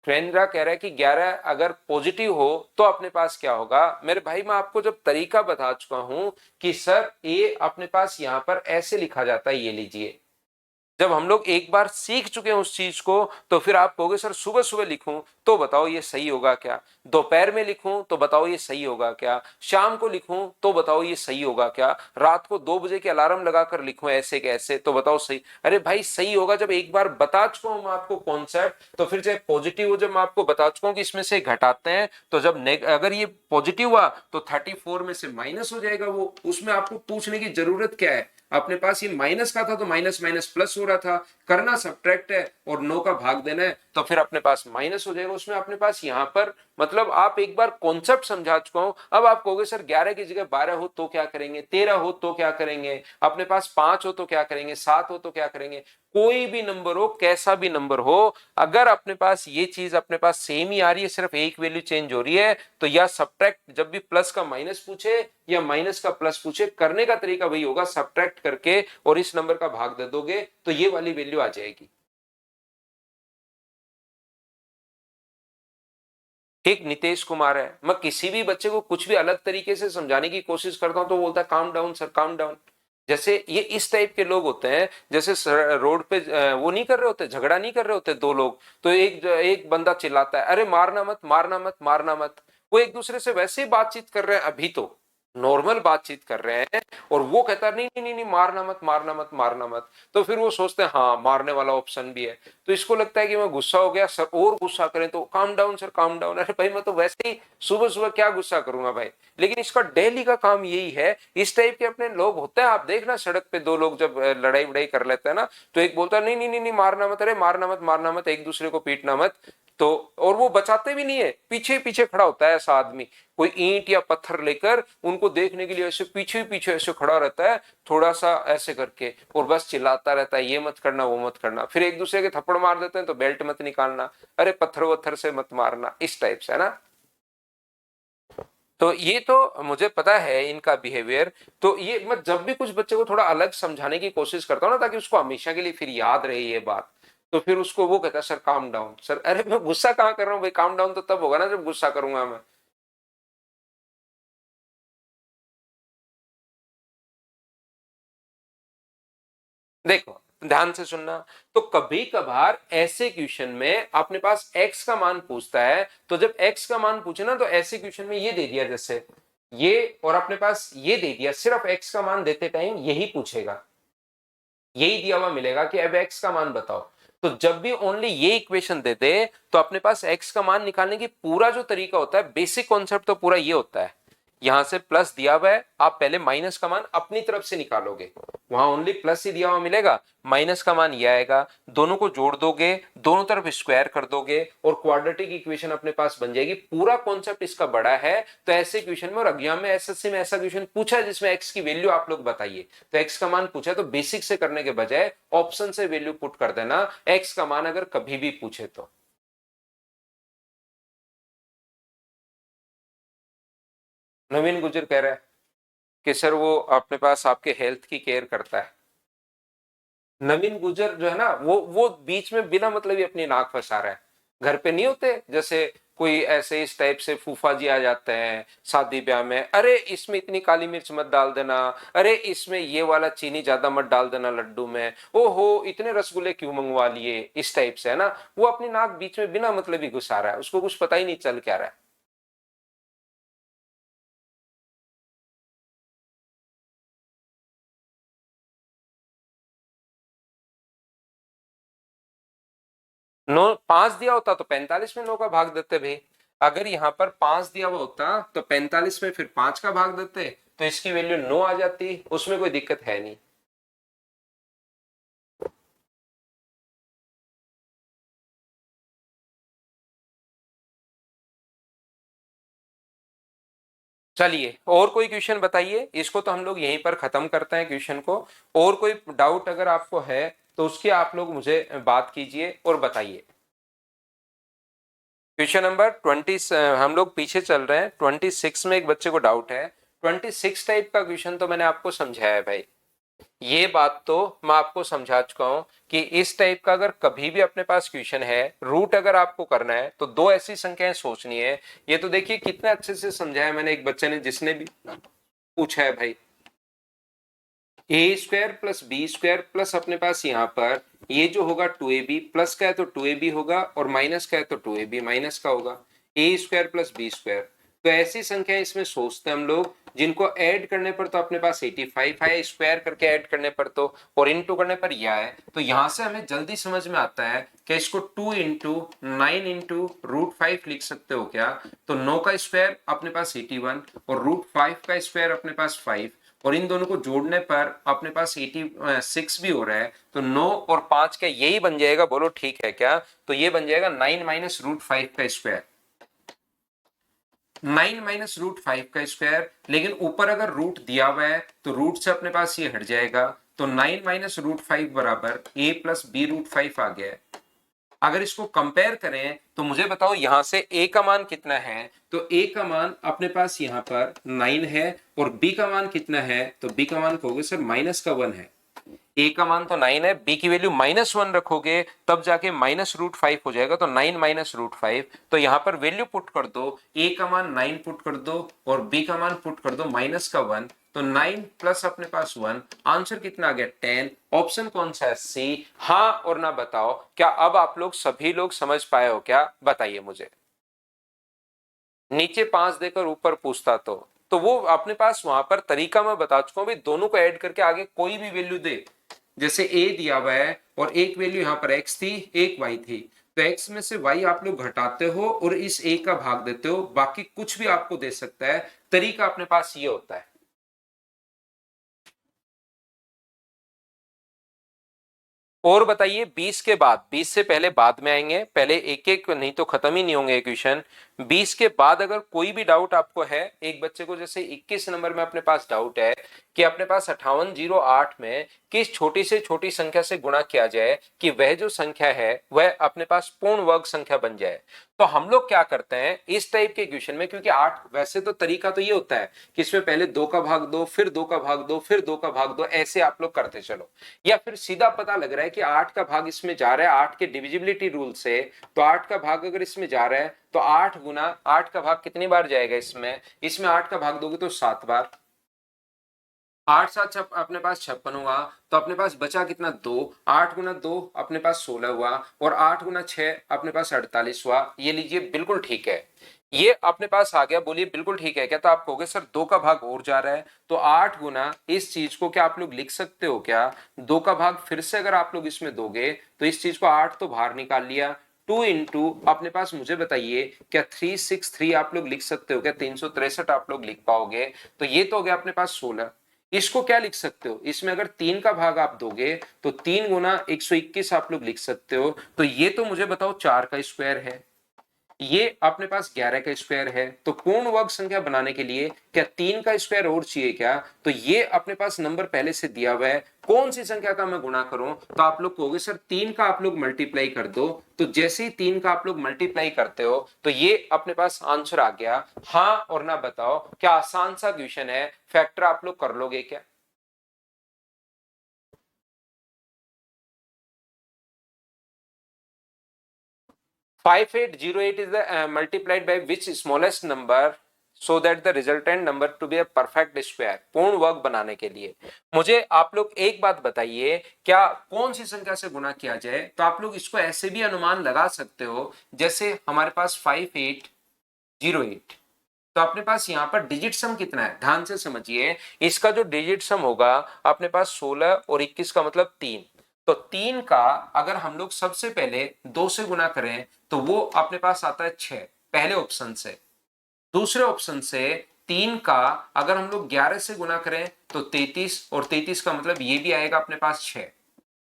फ्रेंड्रा कह रहा है कि 11 अगर पॉजिटिव हो तो अपने पास क्या होगा। मेरे भाई मैं आपको जब तरीका बता चुका हूं कि सर ये अपने पास यहां पर ऐसे लिखा जाता है, ये लीजिए। जब हम लोग एक बार सीख चुके हैं उस चीज को तो फिर आप कहोगे सर सुबह सुबह लिखूं तो बताओ ये सही होगा क्या, दोपहर में लिखूं तो बताओ ये सही होगा क्या, शाम को लिखूं तो बताओ ये सही होगा क्या, रात को 2 बजे के अलार्म लगाकर लिखूं ऐसे कैसे तो बताओ सही। अरे भाई सही होगा, जब एक बार बता चुका हूं मैं आपको कॉन्सेप्ट, तो फिर चाहे पॉजिटिव हो, जब मैं आपको बता चुका हूं कि इसमें से घटाते हैं तो जब अगर ये पॉजिटिव हुआ तो 34 में से माइनस हो जाएगा, वो उसमें आपको पूछने की जरूरत क्या है। अपने पास ये माइनस का था तो माइनस माइनस प्लस हो रहा था, करना सब्ट्रैक्ट है और 9 का भाग देना है तो फिर अपने पास माइनस हो जाएगा। उसमें अपने पास यहां पर मतलब आप एक बार कॉन्सेप्ट समझा चुका हूं। अब आप कहोगे सर 11 की जगह 12 हो तो क्या करेंगे, 13 हो तो क्या करेंगे, अपने पास 5 हो तो क्या करेंगे, 7 हो तो क्या करेंगे। कोई भी नंबर हो, कैसा भी नंबर हो, अगर अपने पास ये चीज अपने पास सेम ही आ रही है, सिर्फ एक वैल्यू चेंज हो रही है, तो या सब्ट्रैक्ट, जब भी प्लस का माइनस पूछे या माइनस का प्लस पूछे, करने का तरीका वही होगा, सब्ट्रैक्ट करके और इस नंबर का भाग दे दोगे तो ये वाली वैल्यू आ जाएगी। एक नितेश कुमार है, मैं किसी भी बच्चे को कुछ भी अलग तरीके से समझाने की कोशिश करता हूं तो बोलता है calm down sir calm down. जैसे ये इस टाइप के लोग होते हैं, जैसे रोड पे वो नहीं कर रहे होते, झगड़ा नहीं कर रहे होते दो लोग, तो एक एक बंदा चिल्लाता है अरे मारना मत मारना मत मारना मत। वो एक दूसरे से वैसे ही बातचीत कर रहे हैं, अभी तो नॉर्मल बातचीत कर रहे हैं, और वो कहता है नहीं नहीं नहीं नहीं मारना मत मारना मत मारना मत। तो फिर वो सोचते हैं हाँ मारने वाला ऑप्शन भी है, तो इसको लगता है कि मैं गुस्सा हो गया सर और गुस्सा करें तो calm down sir calm down. अरे भाई मैं तो वैसे ही सुबह सुबह क्या गुस्सा करूंगा भाई, लेकिन इसका डेली का काम यही है। इस टाइप के अपने लोग होते हैं, आप देखना सड़क पे दो लोग जब लड़ाई वड़ाई कर लेते हैं ना, तो एक बोलता है नहीं नहीं नहीं नहीं मारना मत, अरे मारना मत मारना मत, एक दूसरे को पीटना मत। तो और वो बचाते भी नहीं है, पीछे पीछे खड़ा होता है ऐसा आदमी, कोई ईंट या पत्थर लेकर उनको देखने के लिए ऐसे पीछे पीछे ऐसे खड़ा रहता है, थोड़ा सा ऐसे करके, और बस चिल्लाता रहता है ये मत करना वो मत करना। फिर एक दूसरे के थप्पड़ मार देते हैं तो बेल्ट मत निकालना, अरे पत्थर वत्थर से मत मारना, इस टाइप से है ना। तो ये तो मुझे पता है इनका बिहेवियर। तो ये मैं जब भी कुछ बच्चे को थोड़ा अलग समझाने की कोशिश करता हूँ ना, ताकि उसको हमेशा के लिए फिर याद रहे ये बात, तो फिर उसको वो कहता है सर काम डाउन सर। अरे मैं गुस्सा कहाँ कर रहा हूँ भाई, काम डाउन तो तब होगा ना जब गुस्सा करूंगा मैं। देखो ध्यान से सुनना, तो कभी कभार ऐसे क्वेश्चन में अपने पास x का मान पूछता है, तो जब x का मान पूछे ना तो ऐसे क्वेश्चन में ये दे दिया जैसे ये, और अपने पास ये दे दिया, सिर्फ x का मान देते टाइम यही पूछेगा, यही दिया हुआ मिलेगा कि अब x का मान बताओ। तो जब भी ओनली ये इक्वेशन दे दे तो अपने पास x का मान निकालने की पूरा जो तरीका होता है, बेसिक कॉन्सेप्ट तो पूरा ये होता है, यहां से प्लस दिया हुआ है, आप पहले माइनस का मान अपनी तरफ से निकालोगे, वहां ओनली प्लस ही दिया हुआ मिलेगा, माइनस का मान ये आएगा, दोनों को जोड़ दोगे, दोनों तरफ स्क्वायर कर दोगे और क्वाड्रेटिक इक्वेशन अपने पास बन जाएगी। पूरा कॉन्सेप्ट इसका बड़ा है। तो ऐसे क्वेश्चन में, और एग्जाम में एसएससी में ऐसा क्वेश्चन पूछा है जिसमें एक्स की वैल्यू आप लोग बताइए, तो एक्स का मान पूछा है, तो बेसिक से करने के बजाय ऑप्शन से वैल्यू पुट कर देना एक्स का मान अगर कभी भी पूछे तो। नवीन गुजर कह रहा है कि सर वो अपने पास आपके हेल्थ की केयर करता है। नवीन गुजर जो है ना, वो बीच में बिना मतलब ही अपनी नाक फंसा रहा है। घर पे नहीं होते जैसे कोई ऐसे इस टाइप से फूफा जी आ जाते हैं शादी ब्याह में, अरे इसमें इतनी काली मिर्च मत डाल देना, अरे इसमें ये वाला चीनी ज्यादा मत डाल देना लड्डू में, ओहो इतने रसगुल्ले क्यों मंगवा लिए, इस टाइप से है ना। वो अपनी नाक बीच में बिना मतलब ही घुसा रहा है, उसको कुछ पता ही नहीं चल क्या रहा है। नो 5 दिया होता तो 45 में 9 का भाग देते भाई। अगर यहाँ पर 5 दिया हुआ होता तो 45 में फिर 5 का भाग देते, तो इसकी वैल्यू 9 आ जाती, उसमें कोई दिक्कत है नहीं। चलिए और कोई क्वेश्चन बताइए, इसको तो हम लोग यहीं पर खत्म करते हैं क्वेश्चन को। और कोई डाउट अगर आपको है तो उसकी आप लोग मुझे बात कीजिए और बताइए। क्वेश्चन नंबर 20, हम लोग पीछे चल रहे हैं, 26 में एक बच्चे को डाउट है। 26 टाइप का क्वेश्चन तो मैंने आपको समझाया है भाई, ये बात तो मैं आपको समझा चुका हूं कि इस टाइप का अगर कभी भी अपने पास क्वेश्चन है, रूट अगर आपको करना है तो दो ऐसी संख्याएं सोचनी है। ये तो देखिए कितने अच्छे से समझाया मैंने, एक बच्चे ने जिसने भी पूछा है भाई, A square plus B square plus अपने पास यहाँ पर ये जो होगा 2ab, प्लस का है तो 2ab होगा और माइनस का है तो 2ab माइनस का होगा, ए स्क्वायर प्लस बी स्क्वायर। तो ऐसी संख्या इसमें सोचते हैं हम लोग जिनको ऐड करने पर तो अपने पास 85 है, स्क्वायर करके ऐड करने पर तो, और इनटू करने पर यह है। तो यहां से हमें जल्दी समझ में आता है कि इसको 2 इंटू 9 इंटू रूट 5 लिख सकते हो क्या। तो 9 का स्क्वायर अपने पास 81 और रूट 5 का स्क्वायर अपने पास 5, और इन दोनों को जोड़ने पर अपने पास 86 भी हो रहा है। तो 9 और 5 का यही बन जाएगा, बोलो ठीक है क्या। तो ये बन जाएगा 9 माइनस रूट 5 का स्क्वायर, 9 माइनस रूट 5 का स्क्वायर। लेकिन ऊपर अगर रूट दिया हुआ है तो रूट से अपने पास ये हट जाएगा, तो 9 माइनस रूट 5 बराबर a प्लस बी रूट 5 आ गया है। अगर इसको कंपेयर करें तो मुझे बताओ यहां से a का मान कितना है। तो a का मान अपने पास यहां पर 9 है, और b का मान कितना है, तो b का मान कहोगे सर माइनस का 1 है। a का मान तो 9 है, b की वैल्यू -1 रखोगे तब जाके माइनस रूट 5 हो जाएगा, तो 9 माइनस रूट 5। तो यहां पर वैल्यू पुट कर दो, a का मान 9 पुट कर दो और b का मान पुट कर दो माइनस का 1। तो 9 प्लस अपने पास 1, आंसर कितना आ गया 10। ऑप्शन कौन सा है, सी। हाँ और ना बताओ, क्या अब आप लोग सभी लोग समझ पाए हो क्या, बताइए मुझे। नीचे 5 देकर ऊपर पूछता तो वो अपने पास वहां पर तरीका मैं बता चुका हूं, दोनों को ऐड करके आगे कोई भी वैल्यू दे। जैसे ए दिया हुआ है और एक वैल्यू यहां पर एक्स थी, एक वाई थी, तो एक्स में से वाई आप लोग घटाते हो और इस ए का भाग देते हो, बाकी कुछ भी आपको दे सकता है। तरीका अपने पास ये होता है। और बताइए 20 के बाद, 20 से पहले बाद में आएंगे, पहले एक एक नहीं तो खत्म ही नहीं होंगे क्वेश्चन। 20 के बाद अगर कोई भी डाउट आपको है, एक बच्चे को जैसे 21 नंबर में अपने पास डाउट है कि अपने पास 5808 में किस छोटी से छोटी संख्या से गुणा किया जाए कि वह जो संख्या है वह अपने पास पूर्ण वर्ग संख्या बन जाए। तो हम लोग क्या करते हैं इस टाइप के क्वेश्चन में, क्योंकि 8 वैसे तो तरीका तो ये होता है कि इसमें पहले 2 का भाग दो, फिर 2 का भाग दो, फिर 2 का भाग दो, ऐसे आप लोग करते चलो। या फिर सीधा पता लग रहा है कि 8 का भाग इसमें जा रहा है 8 के डिविजिबिलिटी रूल से, तो 8 का भाग अगर इसमें जा रहा है तो 8 गुना 8 का भाग कितनी बार जाएगा इसमें, इसमें 8 का भाग दोगे तो 7 बार। 8 7 अपने पास 56 हुआ, तो अपने पास बचा कितना 2, 8 गुना 2 अपने पास 16 हुआ, और 8 गुना 6 अपने पास 48 हुआ। ये लीजिए बिल्कुल ठीक है, ये अपने पास आ गया। बोलिए बिल्कुल ठीक है क्या, तो आप कहोगे सर 2 का भाग और जा रहा है, तो 8 गुना इस चीज को क्या आप लोग लिख सकते हो क्या, 2 का भाग फिर से अगर आप लोग इसमें दोगे तो इस चीज को 8 तो बाहर निकाल लिया, 2 इंटू अपने पास मुझे बताइए क्या 363 आप लोग लिख सकते हो क्या, 363 आप लोग लिख पाओगे। तो ये तो हो गया अपने पास 16। इसको क्या लिख सकते हो, इसमें अगर 3 का भाग आप दोगे तो 3 गुना 121 आप लोग लिख सकते हो। तो ये तो मुझे बताओ 4 का स्क्वायर है, ये अपने पास 11 का स्क्वायर है। तो पूर्ण वर्ग संख्या बनाने के लिए क्या 3 का स्क्वायर और चाहिए क्या, तो ये अपने पास नंबर पहले से दिया हुआ है, कौन सी संख्या का मैं गुणा करूं, तो आप लोग कहोगे सर 3 का आप लोग मल्टीप्लाई कर दो। तो जैसे ही 3 का आप लोग मल्टीप्लाई करते हो तो ये अपने पास आंसर आ गया। हाँ और ना बताओ, क्या आसान सा क्वेश्चन है, फैक्टर आप लोग कर लोगे क्या। 5808 is the multiplied by which smallest number so that the resultant number to be a perfect square. पूर्ण वर्ग बनाने के लिए मुझे आप लोग एक बात बताइए, क्या कौन सी संख्या से गुना किया जाए? तो आप लोग इसको ऐसे भी अनुमान लगा सकते हो, जैसे हमारे पास 5808, तो अपने पास यहाँ पर डिजिट सम कितना है, ध्यान से समझिए। इसका जो डिजिट सम होगा अपने पास 16 और 21 का मतलब 3, तो 3 का अगर हम लोग सबसे पहले 2 से गुना करें तो वो अपने पास आता है 6 पहले ऑप्शन से। दूसरे ऑप्शन से 3 का अगर हम लोग 11 से गुना करें तो 33, और 33 का मतलब ये भी आएगा अपने पास 6।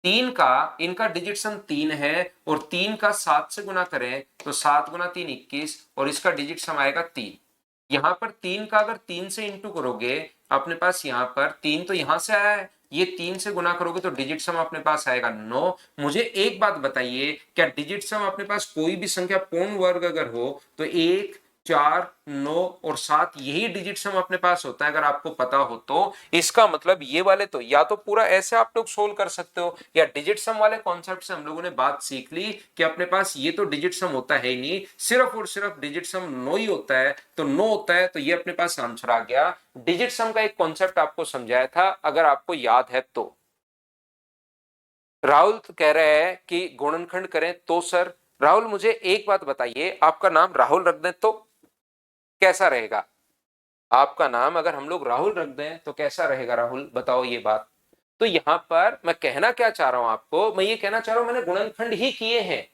3 का इनका डिजिट सम 3 है, और 3 का 7 से गुना करें तो 7 गुना 3 21, और इसका डिजिट सम आएगा 3। यहां पर 3 का अगर 3 से इंटू करोगे अपने पास यहाँ पर 3 तो यहां से आया है, ये 3 से गुना करोगे तो डिजिट सम अपने पास आएगा 9। मुझे एक बात बताइए, क्या डिजिट सम अपने पास कोई भी संख्या पूर्ण वर्ग अगर हो तो 1, 4, 9 और 7 यही डिजिट सम अपने पास होता है, अगर आपको पता हो तो। इसका मतलब ये वाले तो या तो पूरा ऐसे आप लोग सोल्व कर सकते हो, या डिजिट सम वाले कॉन्सेप्ट से हम लोगों ने बात सीख ली कि अपने पास ये तो डिजिट सम होता है ही नहीं, सिर्फ और सिर्फ डिजिट सम 9 ही होता है, तो 9 होता है तो ये अपने पास आंसर आ गया। डिजिट सम का एक कॉन्सेप्ट आपको समझाया था, अगर आपको याद है तो। राहुल तो कह रहे हैं कि गुणनखंड करें तो सर। राहुल मुझे एक बात बताइए, आपका नाम राहुल रख दें तो कैसा रहेगा? आपका नाम अगर हम लोग राहुल रख दें तो कैसा रहेगा? राहुल बताओ ये बात। तो यहां पर मैं कहना क्या चाह रहा हूं आपको, मैं ये कहना चाह रहा हूं मैंने गुणनखंड ही किए हैं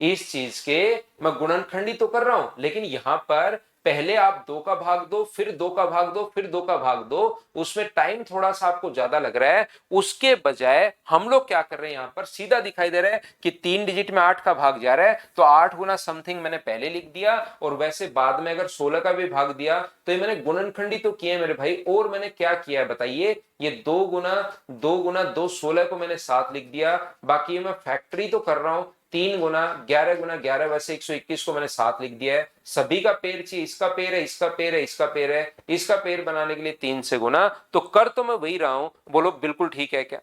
इस चीज के, मैं गुणनखंड ही तो कर रहा हूं, लेकिन यहां पर पहले आप 2 का भाग दो, फिर 2 का भाग दो, फिर 2 का भाग दो, उसमें टाइम थोड़ा सा आपको ज्यादा लग रहा है। उसके बजाय हम लोग क्या कर रहे हैं, यहां पर सीधा दिखाई दे रहा है कि 3 डिजिट में 8 का भाग जा रहा है, तो 8 गुना समथिंग मैंने पहले लिख दिया, और वैसे बाद में अगर 16 का भी भाग दिया तो ये मैंने गुणनखंड ही तो किए मेरे भाई। और मैंने क्या किया है बताइए, ये 2 गुना 2 गुना 2 16 को मैंने 7 लिख दिया, बाकी मैं फैक्टरी तो कर रहा हूं। 3 गुना 11 वैसे 121 को मैंने 7 लिख दिया है। सभी का पेड़ चाहिए, इसका पेड़ है, इसका पेड़ है, इसका पेड़ है, इसका पेड़ बनाने के लिए 3 से गुना, तो कर तो मैं वही रहा हूं। बोलो बिल्कुल ठीक है क्या?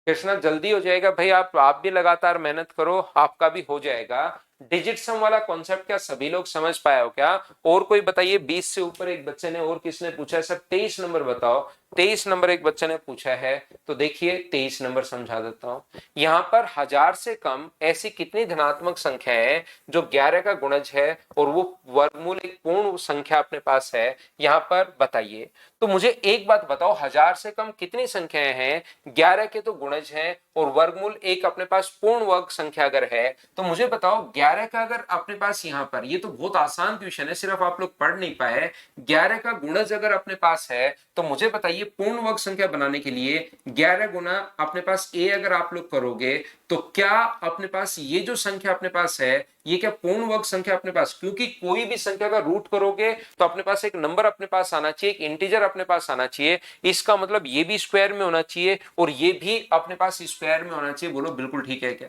कृष्णा जल्दी हो जाएगा भाई, आप भी लगातार मेहनत करो, आपका भी हो जाएगा। डिजिट सम वाला कॉन्सेप्ट क्या सभी लोग समझ पाए हो क्या? और कोई बताइए, 20 से ऊपर एक बच्चे ने, और किसने पूछा है सर 23 नंबर बताओ। 23 नंबर एक बच्चे ने पूछा है, तो देखिए 23 नंबर समझा देता हूं। यहां पर 1000 से कम ऐसी कितनी धनात्मक संख्या है जो 11 का गुणज है और वो वर्गमूल एक पूर्ण संख्या अपने पास है, यहां पर बताइए। तो मुझे एक बात बताओ, 1000 से कम कितनी संख्याएं हैं, 11 के तो गुणज हैं और वर्गमूल एक अपने पास पूर्ण वर्ग संख्या अगर है, तो मुझे बताओ 11 का अगर अपने पास यहां पर, ये तो बहुत आसान क्वेश्चन है, सिर्फ आप लोग पढ़ नहीं पाए। 11 का गुणज अगर अपने पास है तो मुझे बताइए पूर्ण वर्ग संख्या बनाने के लिए 11 गुना अपने पास ए अगर आप लोग करोगे तो क्या अपने पास ये जो संख्या अपने पास है ये क्या पूर्ण वर्ग संख्या अपने पास? क्योंकि कोई भी संख्या का रूट करोगे तो अपने पास एक नंबर अपने पास आना चाहिए, एक इंटीजर अपने पास आना चाहिए। इसका मतलब ये भी स्क्वायर में होना चाहिए और ये भी अपने पास स्क्वायर में होना चाहिए। बोलो बिल्कुल ठीक है क्या?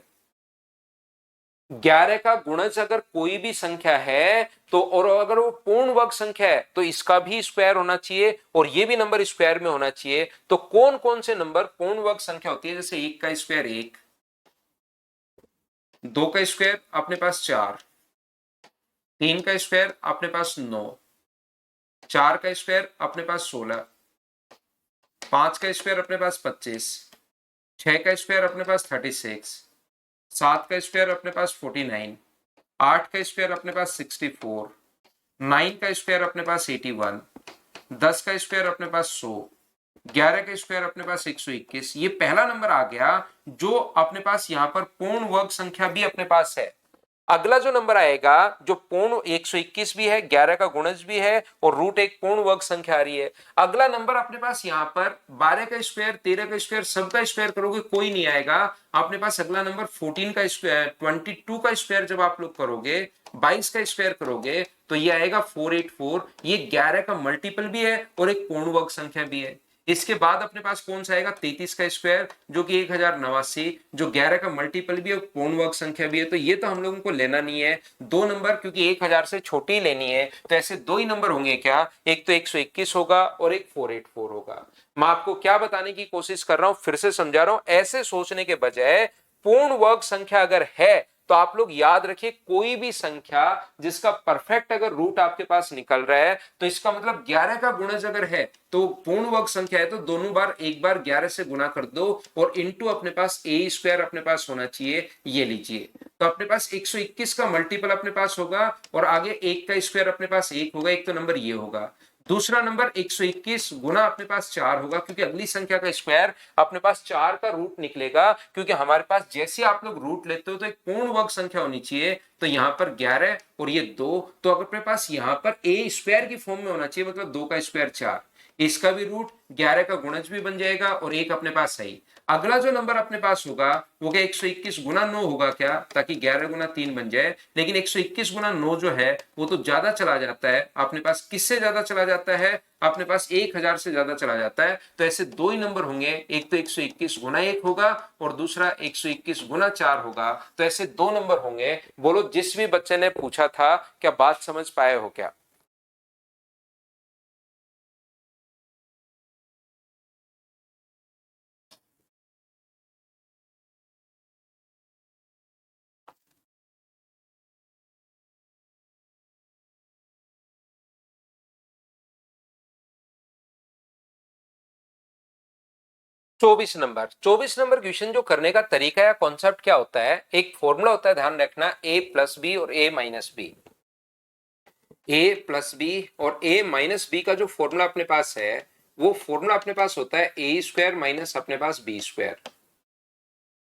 11 का गुणज अगर कोई भी संख्या है तो, और अगर वो पूर्ण वर्ग संख्या है तो इसका भी स्क्वायर होना चाहिए और ये भी नंबर स्क्वायर में होना चाहिए। तो कौन कौन से नंबर पूर्ण वर्ग संख्या होती है? जैसे 1 का स्क्वायर 1, 2 का स्क्वायर अपने पास 4, 3 का स्क्वायर अपने पास 9, 4 का स्क्वायर अपने पास 16, 5 का स्क्वायर अपने पास 25, 6 का स्क्वायर अपने पास 36, 7 का स्क्वायर अपने पास 49, 8 का स्क्वायर अपने पास 64, 9 का स्क्वायर अपने पास 81, 10 का स्क्वायर अपने पास 100, 11 का स्क्वायर अपने पास 121। ये पहला नंबर आ गया जो अपने पास यहां पर पूर्ण वर्ग संख्या भी अपने पास है। अगला जो नंबर आएगा जो पूर्ण 121 भी है, 11 का गुणज भी है और रूट एक पूर्ण वर्ग संख्या आ रही है। अगला नंबर अपने पास यहाँ पर 12 का स्क्वायर, 13 का स्क्वायर, सबका स्क्वायर करोगे कोई नहीं आएगा। अपने पास अगला नंबर 14 का स्क्वायर, 22 का स्क्वायर जब आप लोग करोगे, 22 का स्क्वायर करोगे तो ये आएगा 484। ये 11 का मल्टीपल भी है और एक पूर्ण वर्ग संख्या भी है। इसके बाद अपने पास कौन सा आएगा 33 का स्क्वायर जो कि 1089, जो 11 का मल्टीपल भी है, पूर्ण वर्ग संख्या भी है, तो ये तो हम लोगों को लेना नहीं है। दो नंबर क्योंकि 1000 से छोटी लेनी है, तो ऐसे दो ही नंबर होंगे क्या, एक तो 121 होगा और एक 484 होगा। मैं आपको क्या बताने की कोशिश कर रहा हूं, फिर से समझा रहा हूं, ऐसे सोचने के बजाय पूर्ण वर्ग संख्या अगर है तो आप लोग याद रखिए कोई भी संख्या जिसका परफेक्ट अगर रूट आपके पास निकल रहा है तो इसका मतलब 11 का गुणज अगर है तो पूर्ण वर्ग संख्या है तो दोनों बार एक बार 11 से गुना कर दो और इनटू अपने पास ए स्क्वायर अपने पास होना चाहिए, ये लीजिए। तो अपने पास 121 का मल्टीपल अपने पास होगा और आगे एक का स्क्वायर अपने पास एक होगा, एक तो नंबर ये होगा। दूसरा नंबर 121 गुना अपने पास 4 होगा क्योंकि अगली संख्या का स्क्वायर अपने पास 4 का रूट निकलेगा, क्योंकि हमारे पास जैसे आप लोग रूट लेते हो तो एक पूर्ण वर्ग संख्या होनी चाहिए, तो यहां पर 11 और ये 2, तो अगर अपने पास यहां पर ए स्क्वायर की फॉर्म में होना चाहिए, मतलब 2 का स्क्वायर 4, इसका भी रूट 11 का गुणज भी बन जाएगा और एक अपने पास सही। अगला जो नंबर अपने पास होगा वो क्या 121 गुना 9 होगा क्या, ताकि 11 गुना 3 बन जाए, लेकिन 121 गुना 9 जो है वो तो ज्यादा चला जाता है अपने पास। किससे ज्यादा चला जाता है, अपने पास 1000 से ज्यादा चला जाता है, तो ऐसे दो ही नंबर होंगे, एक तो 121 गुना 1 होगा और दूसरा 121 गुना 4 होगा, तो ऐसे दो नंबर होंगे। बोलो जिस भी बच्चे ने पूछा था क्या बात समझ पाए हो क्या? चौबीस नंबर क्वेश्चन जो करने का तरीका या कॉन्सेप्ट क्या होता है, एक फॉर्मूला होता है, ध्यान रखना, ए प्लस बी और ए माइनस बी। ए प्लस बी और ए माइनस बी का जो फॉर्मूला अपने पास है वो फॉर्मूला अपने पास होता है ए स्क्वायर माइनस अपने पास बी स्क्वायर।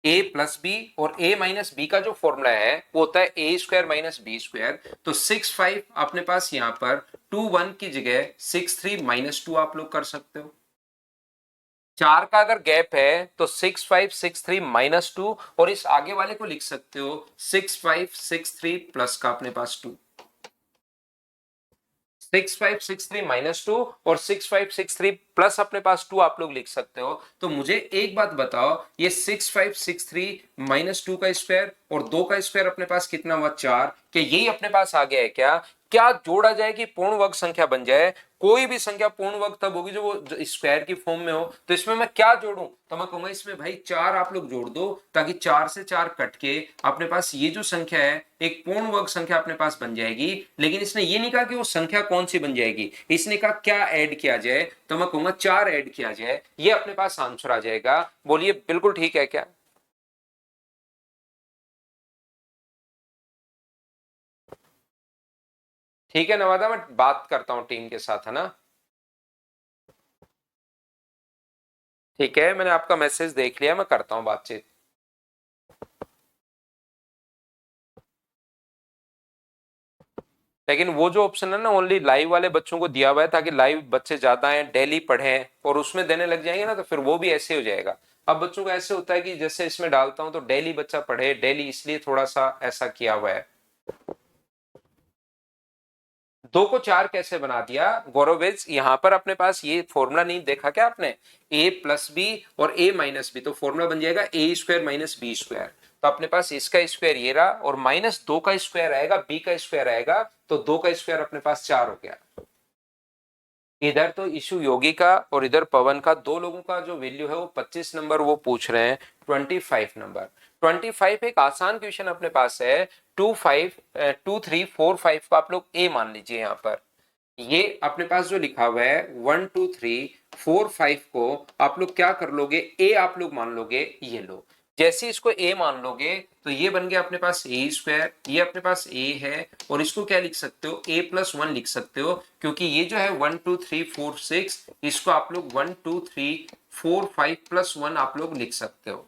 ए प्लस बी और ए माइनस बी का जो फॉर्मूला है वो होता है ए स्क्वायर माइनस बी स्क्वायर। तो 6 5 अपने पास यहां पर 2 1 की जगह 6 3 माइनस 2 आप लोग कर सकते हो। चार का अगर गैप है तो 6 5 6 3 माइनस 2, और इस आगे वाले को लिख सकते हो 6 5 6 3 प्लस का अपने पास 2। 6 5 6 3 माइनस 2 और 6 5 6 3 प्लस अपने पास 2 आप लोग लिख सकते हो। तो मुझे एक बात बताओ, ये 6 5 6 3 माइनस 2 का स्क्वायर और 2 का स्क्वायर अपने पास कितना हुआ 4, क्या यही अपने पास आ गया है क्या? क्या जोड़ा जाए कि पूर्ण वर्ग संख्या बन जाए? कोई भी संख्या पूर्ण वर्ग तब होगी जो वो स्क्वायर की फॉर्म में हो। तो इसमें मैं क्या जोड़ूं, तो मैं कहूंगा इसमें भाई 4 आप लोग जोड़ दो, ताकि 4 से 4 कट के अपने पास ये जो संख्या है एक पूर्ण वर्ग संख्या अपने पास बन जाएगी। लेकिन इसने ये नहीं कहा कि वो संख्या कौन सी बन जाएगी, इसने कहा क्या ऐड किया जाए, तो मैं कहूंगा 4 ऐड किया जाए, ये अपने पास आंसर आ जाएगा। बोलिए बिल्कुल ठीक है क्या? ठीक है नवादा, मैं बात करता हूं टीम के साथ, है ना? ठीक है, मैंने आपका मैसेज देख लिया, मैं करता हूं बातचीत। लेकिन वो जो ऑप्शन है ना ओनली लाइव वाले बच्चों को दिया हुआ है, ताकि लाइव बच्चे ज्यादा हैं, डेली पढ़ें, और उसमें देने लग जाएंगे ना तो फिर वो भी ऐसे हो जाएगा। अब बच्चों को ऐसे होता है कि जैसे इसमें डालता हूं तो डेली बच्चा पढ़े डेली, इसलिए थोड़ा सा ऐसा किया हुआ है। 2 को 4 कैसे बना दिया गौरवेज, यहां पर अपने पास ये फॉर्मूला नहीं देखा क्या आपने, ए प्लस बी और ए माइनस बी, तो फॉर्मूला बन जाएगा ए स्क्वायर माइनस बी स्क्वायर। तो अपने पास इसका स्क्वायर ये रहा और माइनस 2 का स्क्वायर आएगा, बी का स्क्वायर आएगा, तो 2 का स्क्वायर अपने पास 4 हो गया। इधर तो इशू योगी का और इधर पवन का, दो लोगों का जो वैल्यू है वो 25 नंबर वो पूछ रहे हैं 25 नंबर। 25 एक आसान क्वेश्चन अपने पास है। 2 5 2 3 4 5 को आप लोग ए मान लीजिए, यहाँ पर ये अपने पास जो लिखा हुआ है 1 2 3 4 5 को आप लोग क्या कर लोगे, ए आप लोग मान लोगे, ये लो। जैसे इसको ए मान लोगे तो ये बन गया अपने पास ए स्क्वायर, ये अपने पास ए है, और इसको क्या लिख सकते हो ए प्लस 1 लिख सकते हो, क्योंकि ये जो है 1 2 3 4 6, इसको आप लोग 1 2 3 4 5 प्लस 1 आप लोग लिख सकते हो।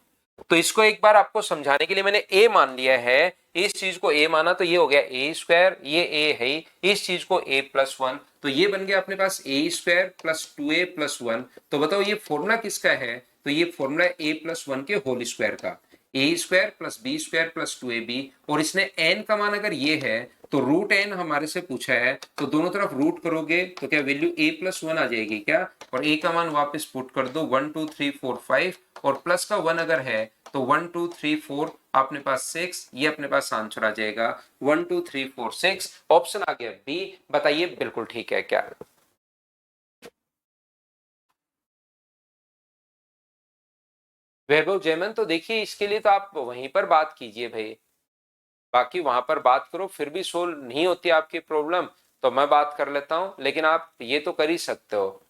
तो इसको एक बार आपको समझाने के लिए मैंने ए मान लिया है, इस चीज को ए माना तो ये हो गया ए स्क्वायर, ये ए है, इस चीज को ए प्लस 1, तो ये बन गया अपने पास ए स्क्वायर प्लस 2a प्लस 1। तो बताओ ये फॉर्मूला किसका है, तो ये फॉर्मूला ए प्लस 1 के होल स्क्वायर का, A square plus B square plus 2ab, और इसने n का मान अगर ये है तो रूट एन हमारे से पूछा है, तो दोनों तरफ रूट करोगे तो क्या वैल्यू a+1 आ जाएगी क्या, और a का मान वापस पुट कर दो 1 2 3 4 5, और प्लस का 1 अगर है तो 1 2 3 4 अपने पास 6, ये अपने पास आंसर आ जाएगा 1 2 3 4 6। ऑप्शन आ गया बी। बताइए बिल्कुल ठीक है क्या? वैभव जयमन, तो देखिए इसके लिए तो आप वहीं पर बात कीजिए भाई, बाकी वहां पर बात करो, फिर भी सोल्व नहीं होती आपकी प्रॉब्लम तो मैं बात कर लेता हूं, लेकिन आप ये तो कर ही सकते हो।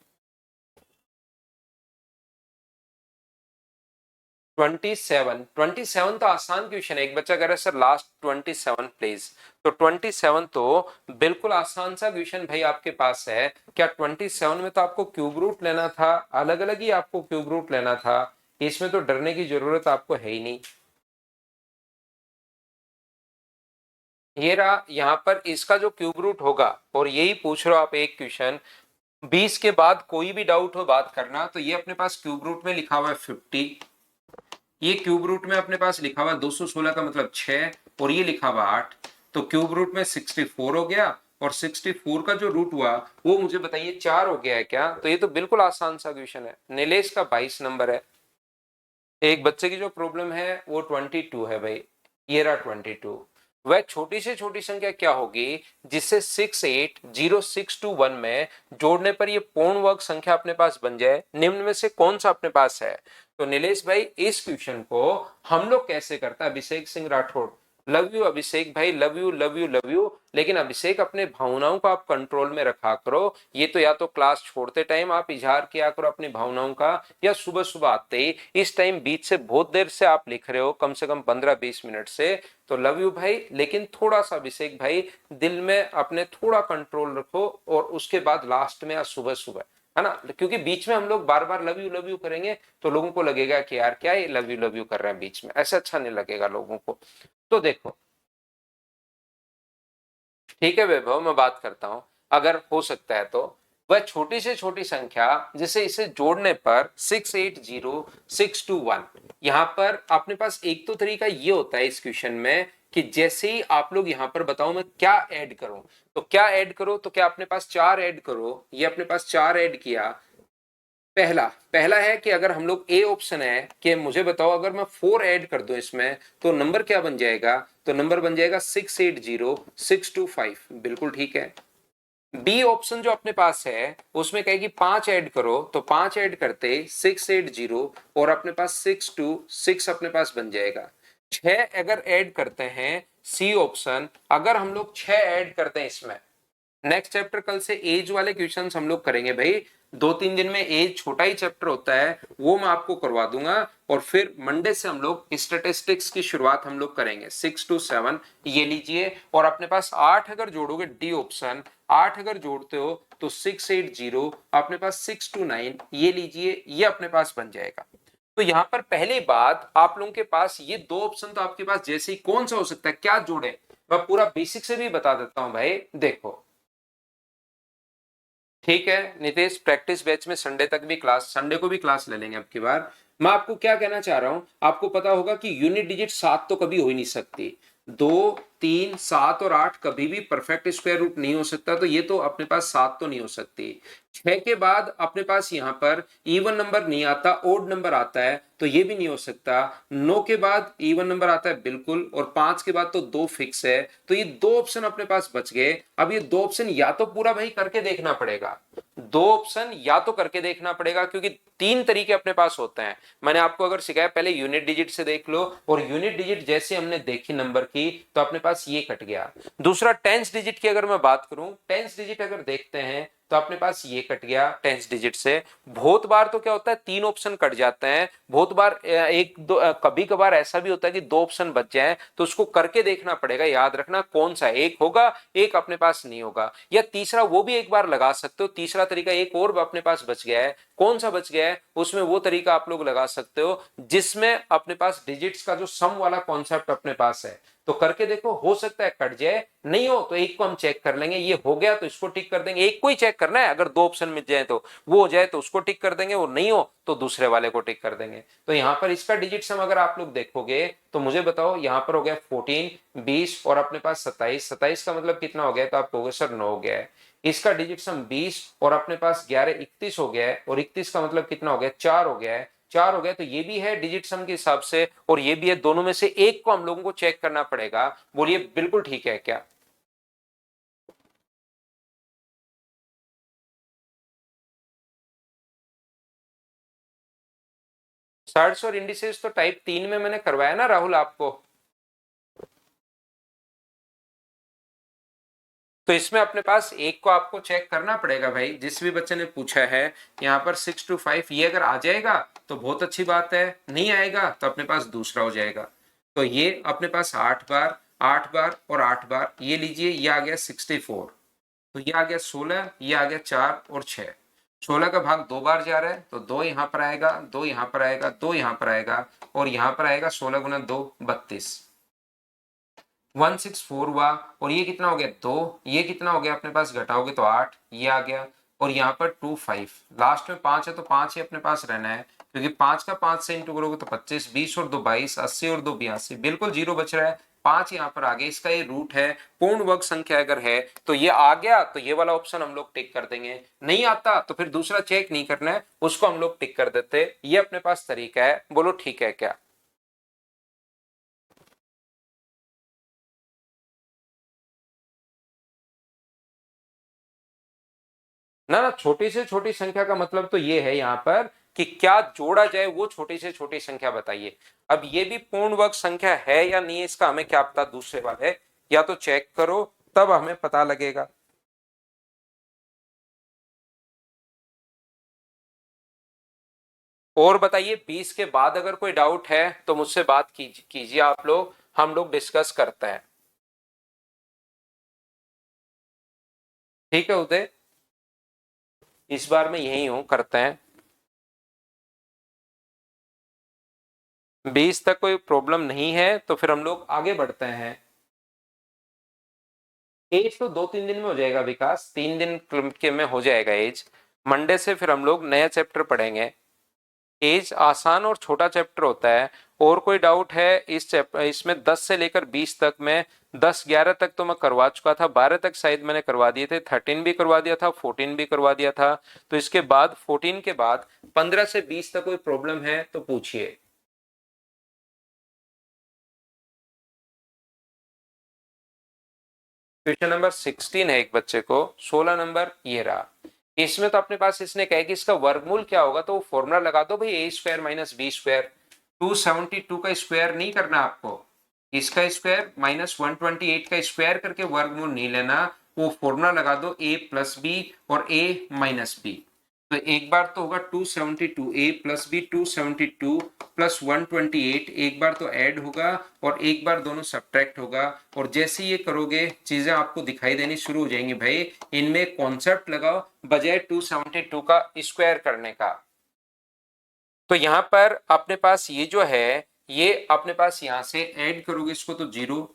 27 तो आसान क्वेश्चन है। एक बच्चा कह रहा है सर लास्ट 27 प्लीज, तो 27 तो बिल्कुल आसान सा क्वेश्चन भाई आपके पास है। क्या 27 में तो आपको क्यूब रूट लेना था, अलग अलग ही आपको क्यूब रूट लेना था, इसमें तो डरने की जरूरत आपको है ही नहीं। ये रहा यहाँ पर इसका जो क्यूब रूट होगा, और यही पूछ रहे हो आप एक क्वेश्चन। 20 के बाद कोई भी डाउट हो बात करना, तो ये अपने पास क्यूब रूट में लिखा हुआ है 50, ये क्यूब रूट में अपने पास लिखा हुआ 216 का मतलब 6, और ये लिखा हुआ 8, तो क्यूब रूट में 64 हो गया, और 64 का जो रूट हुआ वो मुझे बताइए 4 हो गया है क्या? तो ये तो बिल्कुल आसान सा क्वेश्चन है। नीलेश का 22 नंबर है। एक बच्चे की जो प्रॉब्लम है वो 22 है भाई, ये रहा 22। वह छोटी से छोटी संख्या क्या होगी जिससे 68061 में जोड़ने पर ये पूर्ण वर्ग संख्या अपने पास बन जाए, निम्न में से कौन सा अपने पास है? तो नीलेश भाई इस क्वेश्चन को हम लोग कैसे करते हैं, अभिषेक सिंह राठौड़। लव यू अभिषेक भाई, love you love you love you. लेकिन अभिषेक अपने भावनाओं को आप कंट्रोल में रखा करो। ये तो या तो क्लास छोड़ते टाइम आप इजहार किया करो अपनी भावनाओं का, या सुबह सुबह आते ही। इस टाइम बीच से बहुत देर से आप लिख रहे हो, कम से कम 15-20 मिनट से। तो लव यू भाई, लेकिन थोड़ा सा अभिषेक भाई दिल में अपने थोड़ा कंट्रोल रखो, और उसके बाद लास्ट में या सुबह सुबह, है ना, क्योंकि बीच में हम लोग बार बार लव यू करेंगे तो लोगों को लगेगा कि यार क्या ये लव यू कर रहे हैं बीच में, ऐसा अच्छा नहीं लगेगा लोगों को। तो देखो ठीक है वैभव, मैं बात करता हूं, अगर हो सकता है तो वह छोटी से छोटी संख्या जिसे इसे जोड़ने पर 680621, यहां पर अपने पास एक तो तरीका ये होता है इस क्वेश्चन में कि जैसे ही आप लोग यहां पर बताओ मैं क्या ऐड करूं, तो क्या ऐड करो, तो क्या अपने पास 4 ऐड करो, ये अपने पास 4 ऐड किया। पहला पहला है कि अगर हम लोग ए ऑप्शन है कि मुझे बताओ अगर मैं 4 ऐड कर दूं इसमें तो नंबर क्या बन जाएगा, तो नंबर बन जाएगा 680625, बिल्कुल ठीक है। बी ऑप्शन जो अपने पास है उसमें कहेगी 5 ऐड करो, तो 5 ऐड करते 680, और अपने पास 626 अपने पास बन जाएगा। 6 अगर ऐड करते हैं, सी ऑप्शन, अगर हम लोग 6 ऐड करते हैं इसमें, नेक्स्ट चैप्टर कल से एज वाले क्वेश्चंस हम लोग करेंगे भाई, 2-3 दिन में एज छोटा ही चैप्टर होता है वो मैं आपको करवा दूंगा, और फिर मंडे से हम लोग स्टैटिस्टिक्स की शुरुआत हम लोग करेंगे 6 to 7, ये लीजिए। और अपने पास 8 अगर जोड़ोगे, डी ऑप्शन, 8 अगर जोड़ते हो तो 680, अपने पास 6 to 9, ये लीजिए, ये अपने पास बन जाएगा। तो यहां पर पहली बात आप लोगों के पास ये दो ऑप्शन तो आपके पास जैसे ही कौन सा हो सकता है, क्या जोड़े, मैं पूरा बेसिक से भी बता देता हूं भाई। देखो ठीक है नितेश, प्रैक्टिस बैच में संडे तक भी क्लास, संडे को भी क्लास ले लेंगे अब की बार। मैं आपको क्या कहना चाह रहा हूं, आपको पता होगा कि यूनिट डिजिट 7 तो कभी हो ही नहीं सकती, 2, 3, 7 और 8 कभी भी परफेक्ट स्क्वायर रूट नहीं हो सकता, तो ये तो अपने पास 7 तो नहीं हो सकती। 6 के बाद अपने पास यहां पर इवन नंबर नहीं आता, ओड नंबर आता है, तो ये भी नहीं हो सकता। 9 के बाद इवन नंबर आता है बिल्कुल, और 5 के बाद तो 2 फिक्स है, तो ये 2 ऑप्शन अपने पास बच गए। अब ये 2 ऑप्शन या तो पूरा भाई करके देखना पड़ेगा, 2 ऑप्शन या तो करके देखना पड़ेगा, क्योंकि 3 तरीके अपने पास होते हैं। मैंने आपको अगर सिखाया पहले यूनिट डिजिट से देख लो, और यूनिट डिजिट जैसे हमने देखी नंबर की तो अपने पास ये कट गया। दूसरा टेंस डिजिट की अगर मैं बात करूं, टेंस डिजिट अगर देखते हैं तो अपने पास ये कट गया टेंस डिजिट से। बहुत बार तो क्या होता है 3 ऑप्शन कट जाते हैं, बहुत बार एक दो, कभी कभार ऐसा भी होता है कि 2 ऑप्शन बच जाए, तो उसको करके देखना पड़ेगा, याद रखना कौन सा एक होगा, एक अपने पास नहीं होगा। या तीसरा वो भी एक बार लगा सकते हो, तीसरा तरीका एक और अपने पास बच गया है, कौन सा बच गया है, उसमें वो तरीका आप लोग लगा सकते हो जिसमें अपने पास डिजिट्स का जो सम वाला कॉन्सेप्ट अपने पास है। तो करके देखो, हो सकता है कट जाए, नहीं हो तो एक को हम चेक कर लेंगे, ये हो गया तो इसको टिक कर देंगे, एक को ही चेक करना है, अगर दो ऑप्शन मिल जाए तो वो हो जाए तो उसको टिक कर देंगे, वो नहीं हो तो दूसरे वाले को टिक कर देंगे। तो यहाँ पर इसका डिजिट सम अगर आप लोग देखोगे तो मुझे बताओ, यहाँ पर हो गया 14, 20 और अपने पास 27, 27 का मतलब कितना हो गया, तो आप कहोगे सर 9 हो गया है। इसका डिजिट सम 20 और अपने पास 11, 31 हो गया है, और 31 का मतलब कितना हो गया, 4 हो गया है, 4 हो गया, तो ये भी है डिजिट सम के हिसाब से, और ये भी है, दोनों में से एक को हम लोगों को चेक करना पड़ेगा। बोलिए बिल्कुल ठीक है क्या? सर्ट्स और इंडिसेस तो टाइप 3 में मैंने करवाया ना राहुल आपको। तो इसमें अपने पास एक को आपको चेक करना पड़ेगा भाई, जिस भी बच्चे ने पूछा है। यहाँ पर 6 to 5 ये अगर आ जाएगा तो बहुत अच्छी बात है, नहीं आएगा तो अपने पास दूसरा हो जाएगा। तो ये अपने पास 8 बार, 8 बार और 8 बार, ये लीजिए, ये आ गया 64। तो ये आ गया 16, ये आ गया 4 और 6। 16 का भाग 2 बार जा रहा है, तो 2 यहाँ पर आएगा, 2 यहाँ पर आएगा, 2 यहाँ पर आएगा, और यहाँ पर आएगा 16 × 2 32, 164 हुआ। और ये कितना हो गया, 2, ये कितना हो गया अपने पास, घटाओगे तो 8, ये आ गया। और यहाँ पर 25, लास्ट में 5 है तो 5 ही अपने पास रहना है, क्योंकि 5 का 5 से इंटू करोगे तो 25, 20 और 2 22, 80 और 2 82, बिल्कुल जीरो बच रहा है, 5 यहाँ पर आ गया। इसका ये रूट है, पूर्ण वर्ग संख्या अगर है तो ये आ गया, तो ये वाला ऑप्शन हम लोग टिक कर देंगे, नहीं आता तो फिर दूसरा चेक नहीं करना है, उसको हम लोग टिक कर देते। ये अपने पास तरीका है, बोलो ठीक है क्या? ना ना, छोटी से छोटी संख्या का मतलब तो ये है यहाँ पर कि क्या जोड़ा जाए, वो छोटी से छोटी संख्या बताइए। अब ये भी पूर्ण वर्ग संख्या है या नहीं है, इसका हमें क्या पता, दूसरे वाले या तो चेक करो तब हमें पता लगेगा। और बताइए, 20 के बाद अगर कोई डाउट है तो मुझसे बात कीजिए आप लोग, हम लोग डिस्कस करते हैं। ठीक है उदय, इस बार मैं यही हूं, करते हैं। 20 तक कोई प्रॉब्लम नहीं है तो फिर हम लोग आगे बढ़ते हैं। एज तो 2-3 दिन में हो जाएगा विकास, 3 दिन के में हो जाएगा एज। मंडे से फिर हम लोग नया चैप्टर पढ़ेंगे। एज आसान और छोटा चैप्टर होता है। और कोई डाउट है इस चैप्टर, इसमें 10 से लेकर 20 तक में, 10-11 तक तो मैं करवा चुका था, 12 तक शायद मैंने करवा दिए थे, 13 भी करवा दिया था, 14 भी करवा दिया था। तो इसके बाद 14 के बाद 15 से 20 तक कोई प्रॉब्लम है तो पूछिए। क्वेश्चन नंबर 16 है एक बच्चे को, 16 नंबर ये रहा। इसमें तो अपने पास इसने कहा कि इसका वर्गमूल क्या होगा, तो फॉर्मूला लगा दो भाई, A square minus B square. 272 का स्क्वायर नहीं करना आपको, इसका स्क्वायर माइनस 128 का स्क्वायर करके वर्गमूल नहीं लेना, वो फॉर्मूला लगा दो ए प्लस बी और ए माइनस बी। तो एक बार तो होगा 272 ए प्लस बी, 272 प्लस 128, एक बार तो ऐड होगा और एक बार दोनों सब्ट्रैक्ट होगा। और जैसे ये करोगे चीजें आपको दिखाई देनी शुरू हो जाएंगी भाई, इनमें कॉन्सेप्ट लगाओ बजाय 272 का स्क्वायर करने का। तो यहां पर अपने पास ये जो है, ये अपने पास यहां से ऐड करोगे इसको तो 0,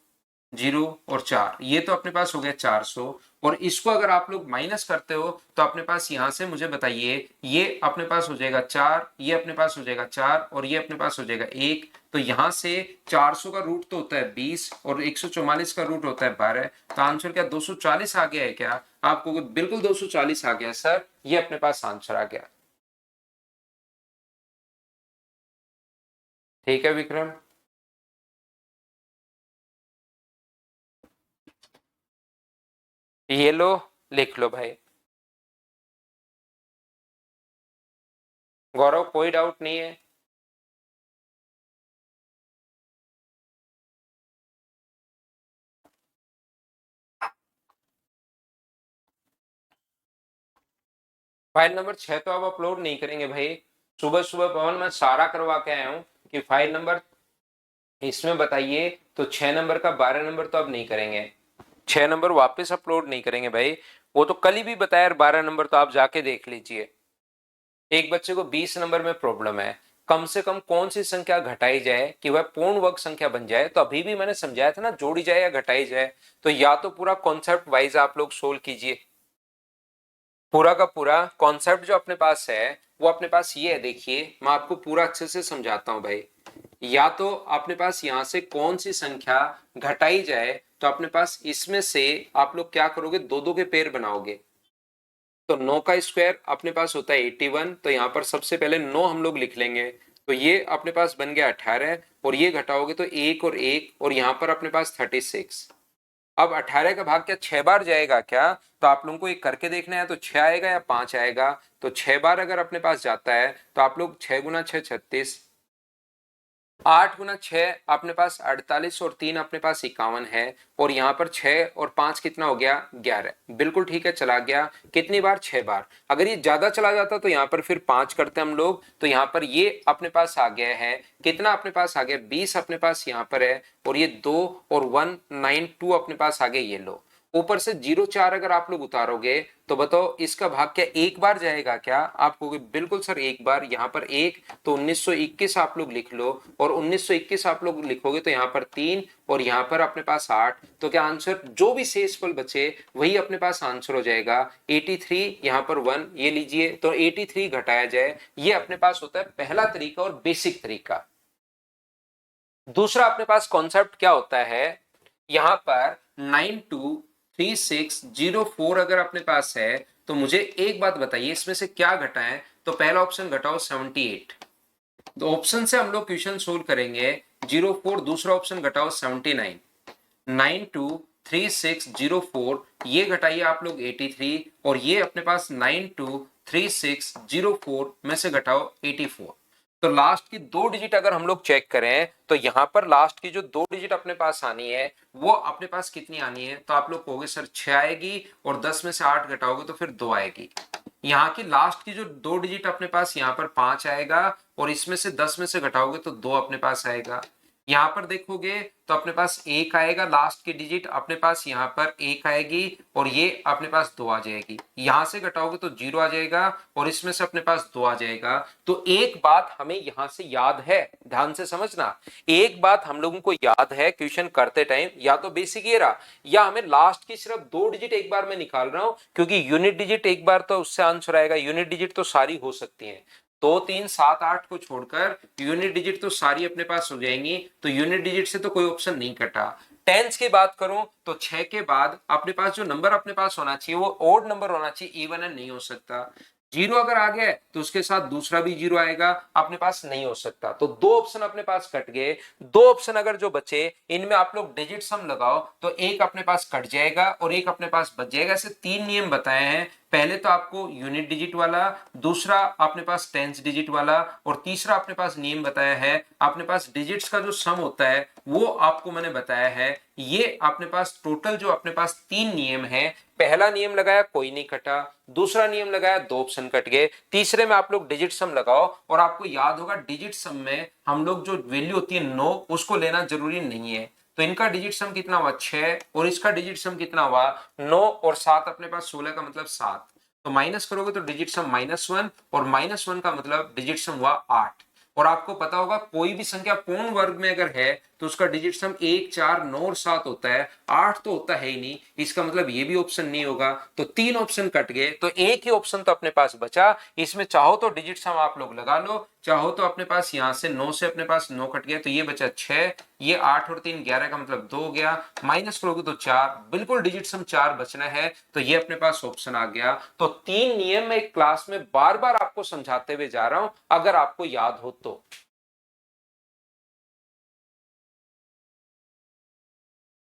0 और 4, ये तो अपने पास हो गया 400। और इसको अगर आप लोग माइनस करते हो तो अपने पास यहां से मुझे बताइए, ये अपने पास हो जाएगा 4, ये अपने पास हो जाएगा 4 और ये अपने पास हो जाएगा 1। तो यहां से 400 का रूट तो होता है 20 और 144 का रूट होता है 12। तो आंसर क्या 240 आ गया है क्या आपको? बिल्कुल 240 आ गया सर, ये अपने पास आंसर आ गया। ठीक है विक्रम, ये लो, लिख लो भाई। गौरव कोई डाउट नहीं है? फाइल नंबर 6 तो आप अपलोड नहीं करेंगे भाई। सुबह सुबह पवन मैं सारा करवा के आया हूं कि फाइल नंबर इसमें बताइए, तो 6 नंबर का 12 नंबर तो अब नहीं करेंगे, 6 नंबर वापस अपलोड नहीं करेंगे भाई। वो तो कल ही भी बताया, 12 नंबर तो आप जाके देख लीजिए। एक बच्चे को 20 नंबर में प्रॉब्लम है, कम से कम कौन सी संख्या घटाई जाए कि वह पूर्ण वर्ग संख्या बन जाए। तो अभी भी मैंने समझाया था ना, जोड़ी जाए या घटाई जाए। तो या तो पूरा कॉन्सेप्ट वाइज आप लोग सोल्व कीजिए, पूरा का पूरा कॉन्सेप्ट जो अपने पास है वो अपने पास ये है। देखिए मैं आपको पूरा अच्छे से समझाता हूं भाई। या तो अपने पास यहां से कौन सी संख्या घटाई जाए, तो अपने पास इसमें से आप लोग क्या करोगे, दो दो के पेयर बनाओगे। तो 9 का स्क्वायर अपने पास होता है 81, तो यहां पर सबसे पहले 9 हम लोग लिख लेंगे। तो ये अपने पास बन गया 18, और ये घटाओगे तो एक और एक, और यहां पर अपने पास 36। अब 18 का भाग क्या 6 बार जाएगा क्या? तो आप लोगों को एक करके देखना है, तो 6 आएगा या 5 आएगा। तो 6 बार अगर अपने पास जाता है तो आप लोग 6 गुना 6 36, 8 गुना 6 अपने पास 48, और 3 अपने पास 51 है। और यहां पर 6 और 5 कितना हो गया, 11। बिल्कुल ठीक है, चला गया कितनी बार, 6 बार। अगर ये ज्यादा चला जाता तो यहां पर फिर 5 करते हम लोग। तो यहां पर ये अपने पास आ गया है कितना, अपने पास आ गया 20 अपने पास यहां पर है। और ये 2 और 192 अपने पास आ गए, ये लो। ऊपर से 0 4 अगर आप लोग उतारोगे तो बताओ इसका भाग क्या एक बार जाएगा क्या? आप कहोगे बिल्कुल सर एक बार। यहां पर एक, तो 1921 आप लोग लिख लो, और 1921 आप लोग लिखोगे तो यहां पर 3, और यहां पर अपने पास 8। तो क्या आंसर जो भी शेष फल बचे वही अपने पास आंसर हो जाएगा 83। यहां पर 1 ये लीजिए, तो 83 घटाया जाए, ये अपने पास होता है पहला तरीका और बेसिक तरीका। दूसरा अपने पास कॉन्सेप्ट क्या होता है, यहां पर 923604 अगर अपने पास है तो मुझे एक बात बताइए इसमें से क्या घटाएं। तो पहला ऑप्शन घटाओ 78, तो ऑप्शन से हम लोग क्वेश्चन सोल्व करेंगे। 04, दूसरा ऑप्शन घटाओ 79, 923604 ये घटाइए आप लोग 83, और ये अपने पास 923604 में से घटाओ 84। तो लास्ट की दो डिजिट अगर हम लोग चेक करें तो यहां पर लास्ट की जो दो डिजिट अपने पास आनी है वो अपने पास कितनी आनी है, तो आप लोग कहोगे सर 6 आएगी, और 10 में से 8 घटाओगे तो फिर 2 आएगी। यहाँ की लास्ट की जो दो डिजिट अपने पास यहाँ पर 5 आएगा, और इसमें से 10 में से घटाओगे तो 2 अपने पास आएगा। यहाँ पर देखोगे तो अपने पास एक आएगा, लास्ट की डिजिट अपने पास यहाँ पर एक आएगी, और ये अपने पास 2 आ जाएगी। यहां से घटाओगे तो 0 आ जाएगा, और इसमें से अपने पास 2 आ जाएगा। तो एक बात हमें यहां से याद है, ध्यान से समझना। एक बात हम लोगों को याद है क्वेश्चन करते टाइम, या तो बेसिक ये रहा, या हमें लास्ट की सिर्फ दो डिजिट एक बार में निकाल रहा हूं, क्योंकि यूनिट डिजिट एक बार तो उससे आंसर आएगा। यूनिट डिजिट तो सारी हो सकती है, 2 3 7 8 को छोड़कर यूनिट डिजिट तो सारी अपने पास हो जाएंगी। तो यूनिट डिजिट से तो कोई ऑप्शन नहीं कटा। टेंस की बात करूं तो 6 के बाद अपने पास जो नंबर अपने पास होना चाहिए वो ओड नंबर होना चाहिए, इवन नहीं हो सकता। 0 अगर आ गया तो उसके साथ दूसरा भी 0 आएगा, अपने पास नहीं हो सकता। तो दो ऑप्शन अपने पास कट गए। दो ऑप्शन अगर जो बचे इनमें आप लोग डिजिट सम लगाओ तो एक अपने पास कट जाएगा और एक अपने पास बच जाएगा। ऐसे तीन नियम बताए हैं। पहले तो आपको यूनिट डिजिट वाला, दूसरा अपने पास टेंस डिजिट वाला, और तीसरा अपने पास नियम बताया है अपने पास डिजिट्स का जो सम होता है वो आपको मैंने बताया है। ये अपने पास टोटल जो अपने पास तीन नियम है। पहला नियम लगाया कोई नहीं कटा, दूसरा नियम लगाया दो ऑप्शन कट गए, तीसरे में आप लोग डिजिट सम लगाओ। और आपको याद होगा डिजिट सम में हम लोग जो वैल्यू होती है 9 उसको लेना जरूरी नहीं है। तो इनका डिजिट सम कितना हुआ 6, और इसका डिजिट सम कितना हुआ 9, और 7 अपने पास 16 का मतलब 7। तो माइनस करोगे तो डिजिट सम -1, और -1 का मतलब डिजिट सम हुआ 8। और आपको पता होगा कोई भी संख्या पूर्ण वर्ग में अगर है तो उसका डिजिट सम 1 4 9 और 7 होता है, 8 तो होता है ही नहीं। इसका मतलब ये भी ऑप्शन नहीं होगा। तो तीन ऑप्शन कट गए, तो एक ही ऑप्शन तो अपने पास बचा। इसमें चाहो तो डिजिट सम आप लोग लगा लो, चाहो तो अपने पास यहां से 9 से अपने पास 9 कट गया तो ये बचा 6, ये 8 और 3 11 का मतलब 2 हो गया। माइनस करोगे तो 4, बिल्कुल डिजिट सम 4 बचना है, तो ये अपने पास ऑप्शन आ गया। तो तीन नियम मैं क्लास में बार बार आपको समझाते हुए जा रहा हूं, अगर आपको याद हो तो।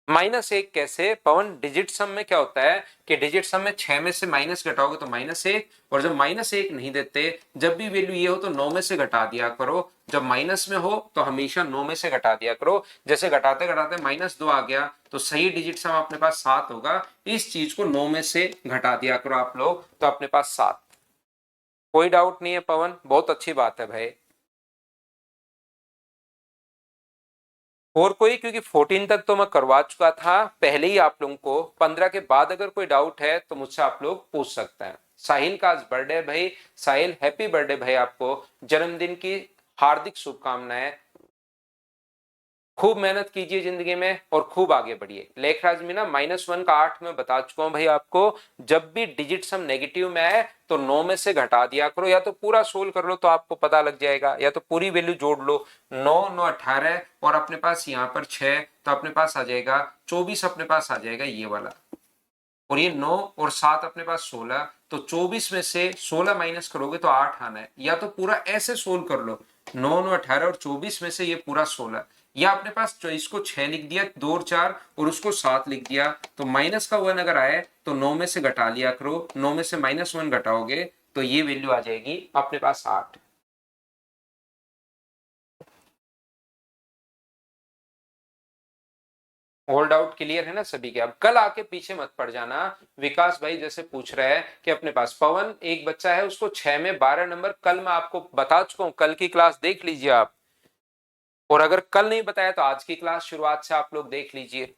-1 कैसे पवन? डिजिट सम में क्या होता है कि डिजिट सम में 6 में से माइनस घटाओगे तो -1, और जब -1 नहीं देते, जब भी वैल्यू ये हो तो 9 में से घटा दिया करो। जब माइनस में हो तो हमेशा 9 में से घटा दिया करो। जैसे घटाते घटाते -2 आ गया तो सही डिजिट सम अपने पास 7 होगा। इस चीज को 9 में से घटा दिया करो आप लोग, तो अपने पास 7। कोई डाउट नहीं है पवन, बहुत अच्छी बात है भाई। और कोई? क्योंकि 14 तक तो मैं करवा चुका था पहले ही आप लोगों को। 15 के बाद अगर कोई डाउट है तो मुझसे आप लोग पूछ सकते हैं। साहिल का आज बर्थडे भाई। साहिल हैप्पी बर्थडे भाई, आपको जन्मदिन की हार्दिक शुभकामनाएं। खूब मेहनत कीजिए जिंदगी में और खूब आगे बढ़िए। लेखराज में ना -1 का 8 में बता चुका हूं भाई आपको, जब भी डिजिट सम नेगेटिव में आए तो 9 में से घटा दिया करो, या तो पूरा सोल्व कर लो तो आपको पता लग जाएगा, या तो पूरी वैल्यू जोड़ लो। 9 9 18 और अपने पास यहाँ पर 6, तो अपने पास आ जाएगा 24, अपने पास आ जाएगा ये वाला। और ये 9 और 7 अपने पास 16, तो 24 में से 16 माइनस करोगे तो 8 आना है, या तो पूरा ऐसे सोल्व कर लो 9 9 18 और 24 में से ये पूरा 16, या अपने पास इसको 6 लिख दिया 2 और 4 और उसको 7 लिख दिया, तो माइनस का 1 अगर आए तो 9 में से घटा लिया करो, 9 में से -1 घटाओगे तो ये वैल्यू आ जाएगी अपने पास 8। ऑल डाउट क्लियर है ना सभी के? अब कल आके पीछे मत पड़ जाना। विकास भाई जैसे पूछ रहे हैं कि अपने पास पवन एक बच्चा है, उसको 6 में 12 नंबर, कल मैं आपको बता चुका हूं, कल की क्लास देख लीजिए आप, और अगर कल नहीं बताया तो आज की क्लास शुरुआत से आप लोग देख लीजिए।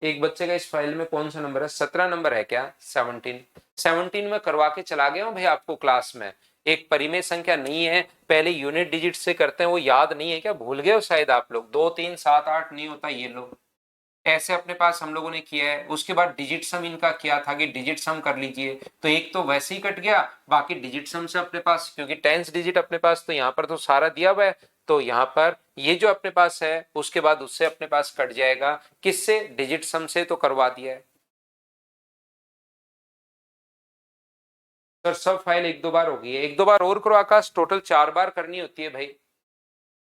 एक बच्चे का इस फाइल में कौन सा नंबर है? 17 नंबर है क्या? 17 में करवा के चला गया हूं भाई आपको क्लास में। एक परिमेय संख्या नहीं है, पहले यूनिट डिजिट से करते हैं, वो याद नहीं है क्या? भूल गए हो शायद आप लोग। 2 3 7 8 नहीं होता, ये लोग ऐसे अपने पास हम लोगों ने किया है। उसके बाद डिजिट सम इनका क्या था कि डिजिट सम कर लीजिए, तो एक तो वैसे ही कट गया, बाकी डिजिट सम से अपने पास, क्योंकि टेंस डिजिट अपने पास तो यहाँ पर तो सारा दिया हुआ है, तो यहाँ पर ये जो अपने पास है उसके बाद उससे अपने पास कट जाएगा, किससे? डिजिट सम से, तो करवा दिया है सर। सब फाइल 1 2 बार हो गई है, 1 2 बार और करो आकाश, टोटल 4 बार करनी होती है भाई।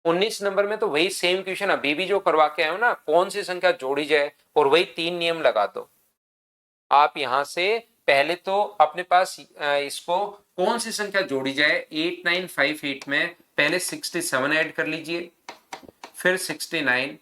19 नंबर में तो वही सेम क्वेश्चन अभी भी जो करवा के आए हो ना, कौन सी संख्या जोड़ी जाए, और वही 3 नियम लगा दो आप यहां से। पहले तो अपने पास इसको कौन सी संख्या जोड़ी जाए, 8958 में पहले 67 ऐड कर लीजिए, फिर 69,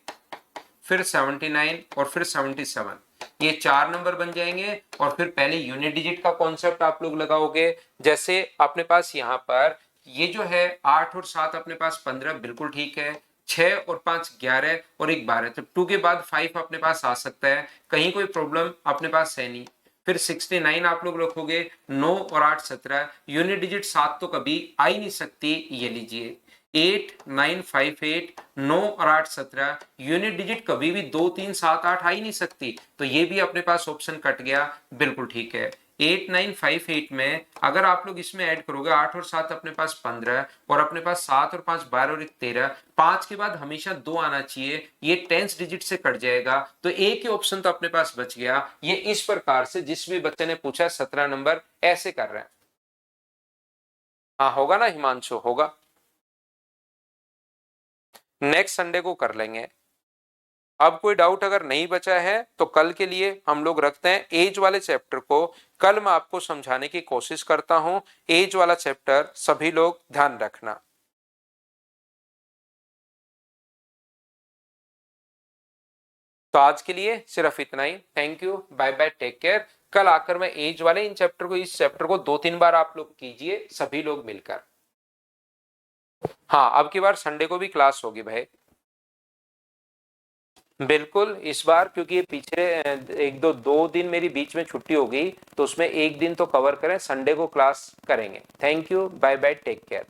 फिर 79 और फिर 77, ये 4 नंबर बन जाएंगे। और फिर पहले यूनिट डिजिट का कॉन्सेप्ट आप लोग लगाओगे। जैसे अपने पास यहाँ पर ये जो है 8 और 7 अपने पास 15, बिल्कुल ठीक है। 6 और 5 11 और 1 12, तो 2 के बाद 5 अपने पास आ सकता है, कहीं कोई प्रॉब्लम अपने पास है नहीं। फिर 69 आप लोग रखोगे, 9 और 8 17, यूनिट डिजिट 7 तो कभी आ ही नहीं सकती, ये लीजिए 8958, 9 और 8 17, यूनिट डिजिट कभी भी 2 3 7 8 आ ही नहीं सकती, तो ये भी अपने पास ऑप्शन कट गया, बिल्कुल ठीक है। 8958 में अगर आप लोग इसमें ऐड करोगे 8 और 7 अपने पास 15, और अपने पास 7 और 5 12 और 1 13, 5 के बाद हमेशा 2 आना चाहिए, ये टेंस डिजिट से कट जाएगा, तो एक ही ऑप्शन तो अपने पास बच गया। ये इस प्रकार से जिस भी बच्चे ने पूछा 17 नंबर ऐसे कर रहे हैं। हाँ होगा ना हिमांशु? होगा, नेक्स्ट संडे को कर लेंगे। अब कोई डाउट अगर नहीं बचा है तो कल के लिए हम लोग रखते हैं एज वाले चैप्टर को, कल मैं आपको समझाने की कोशिश करता हूं। एज वाला चैप्टर सभी लोग ध्यान रखना। तो आज के लिए सिर्फ इतना ही। Thank you, bye bye, take care. कल आकर मैं एज वाले इन चैप्टर को, इस चैप्टर को 2 3 बार आप लोग कीजिए, सभी लोग मिलकर। हाँ, अब की बार संडे को भी क्लास होगी भाई, बिल्कुल इस बार, क्योंकि ये पिछले 1 2 2 दिन मेरी बीच में छुट्टी हो गई, तो उसमें एक दिन तो कवर करें, संडे को क्लास करेंगे। Thank you, bye bye, take care.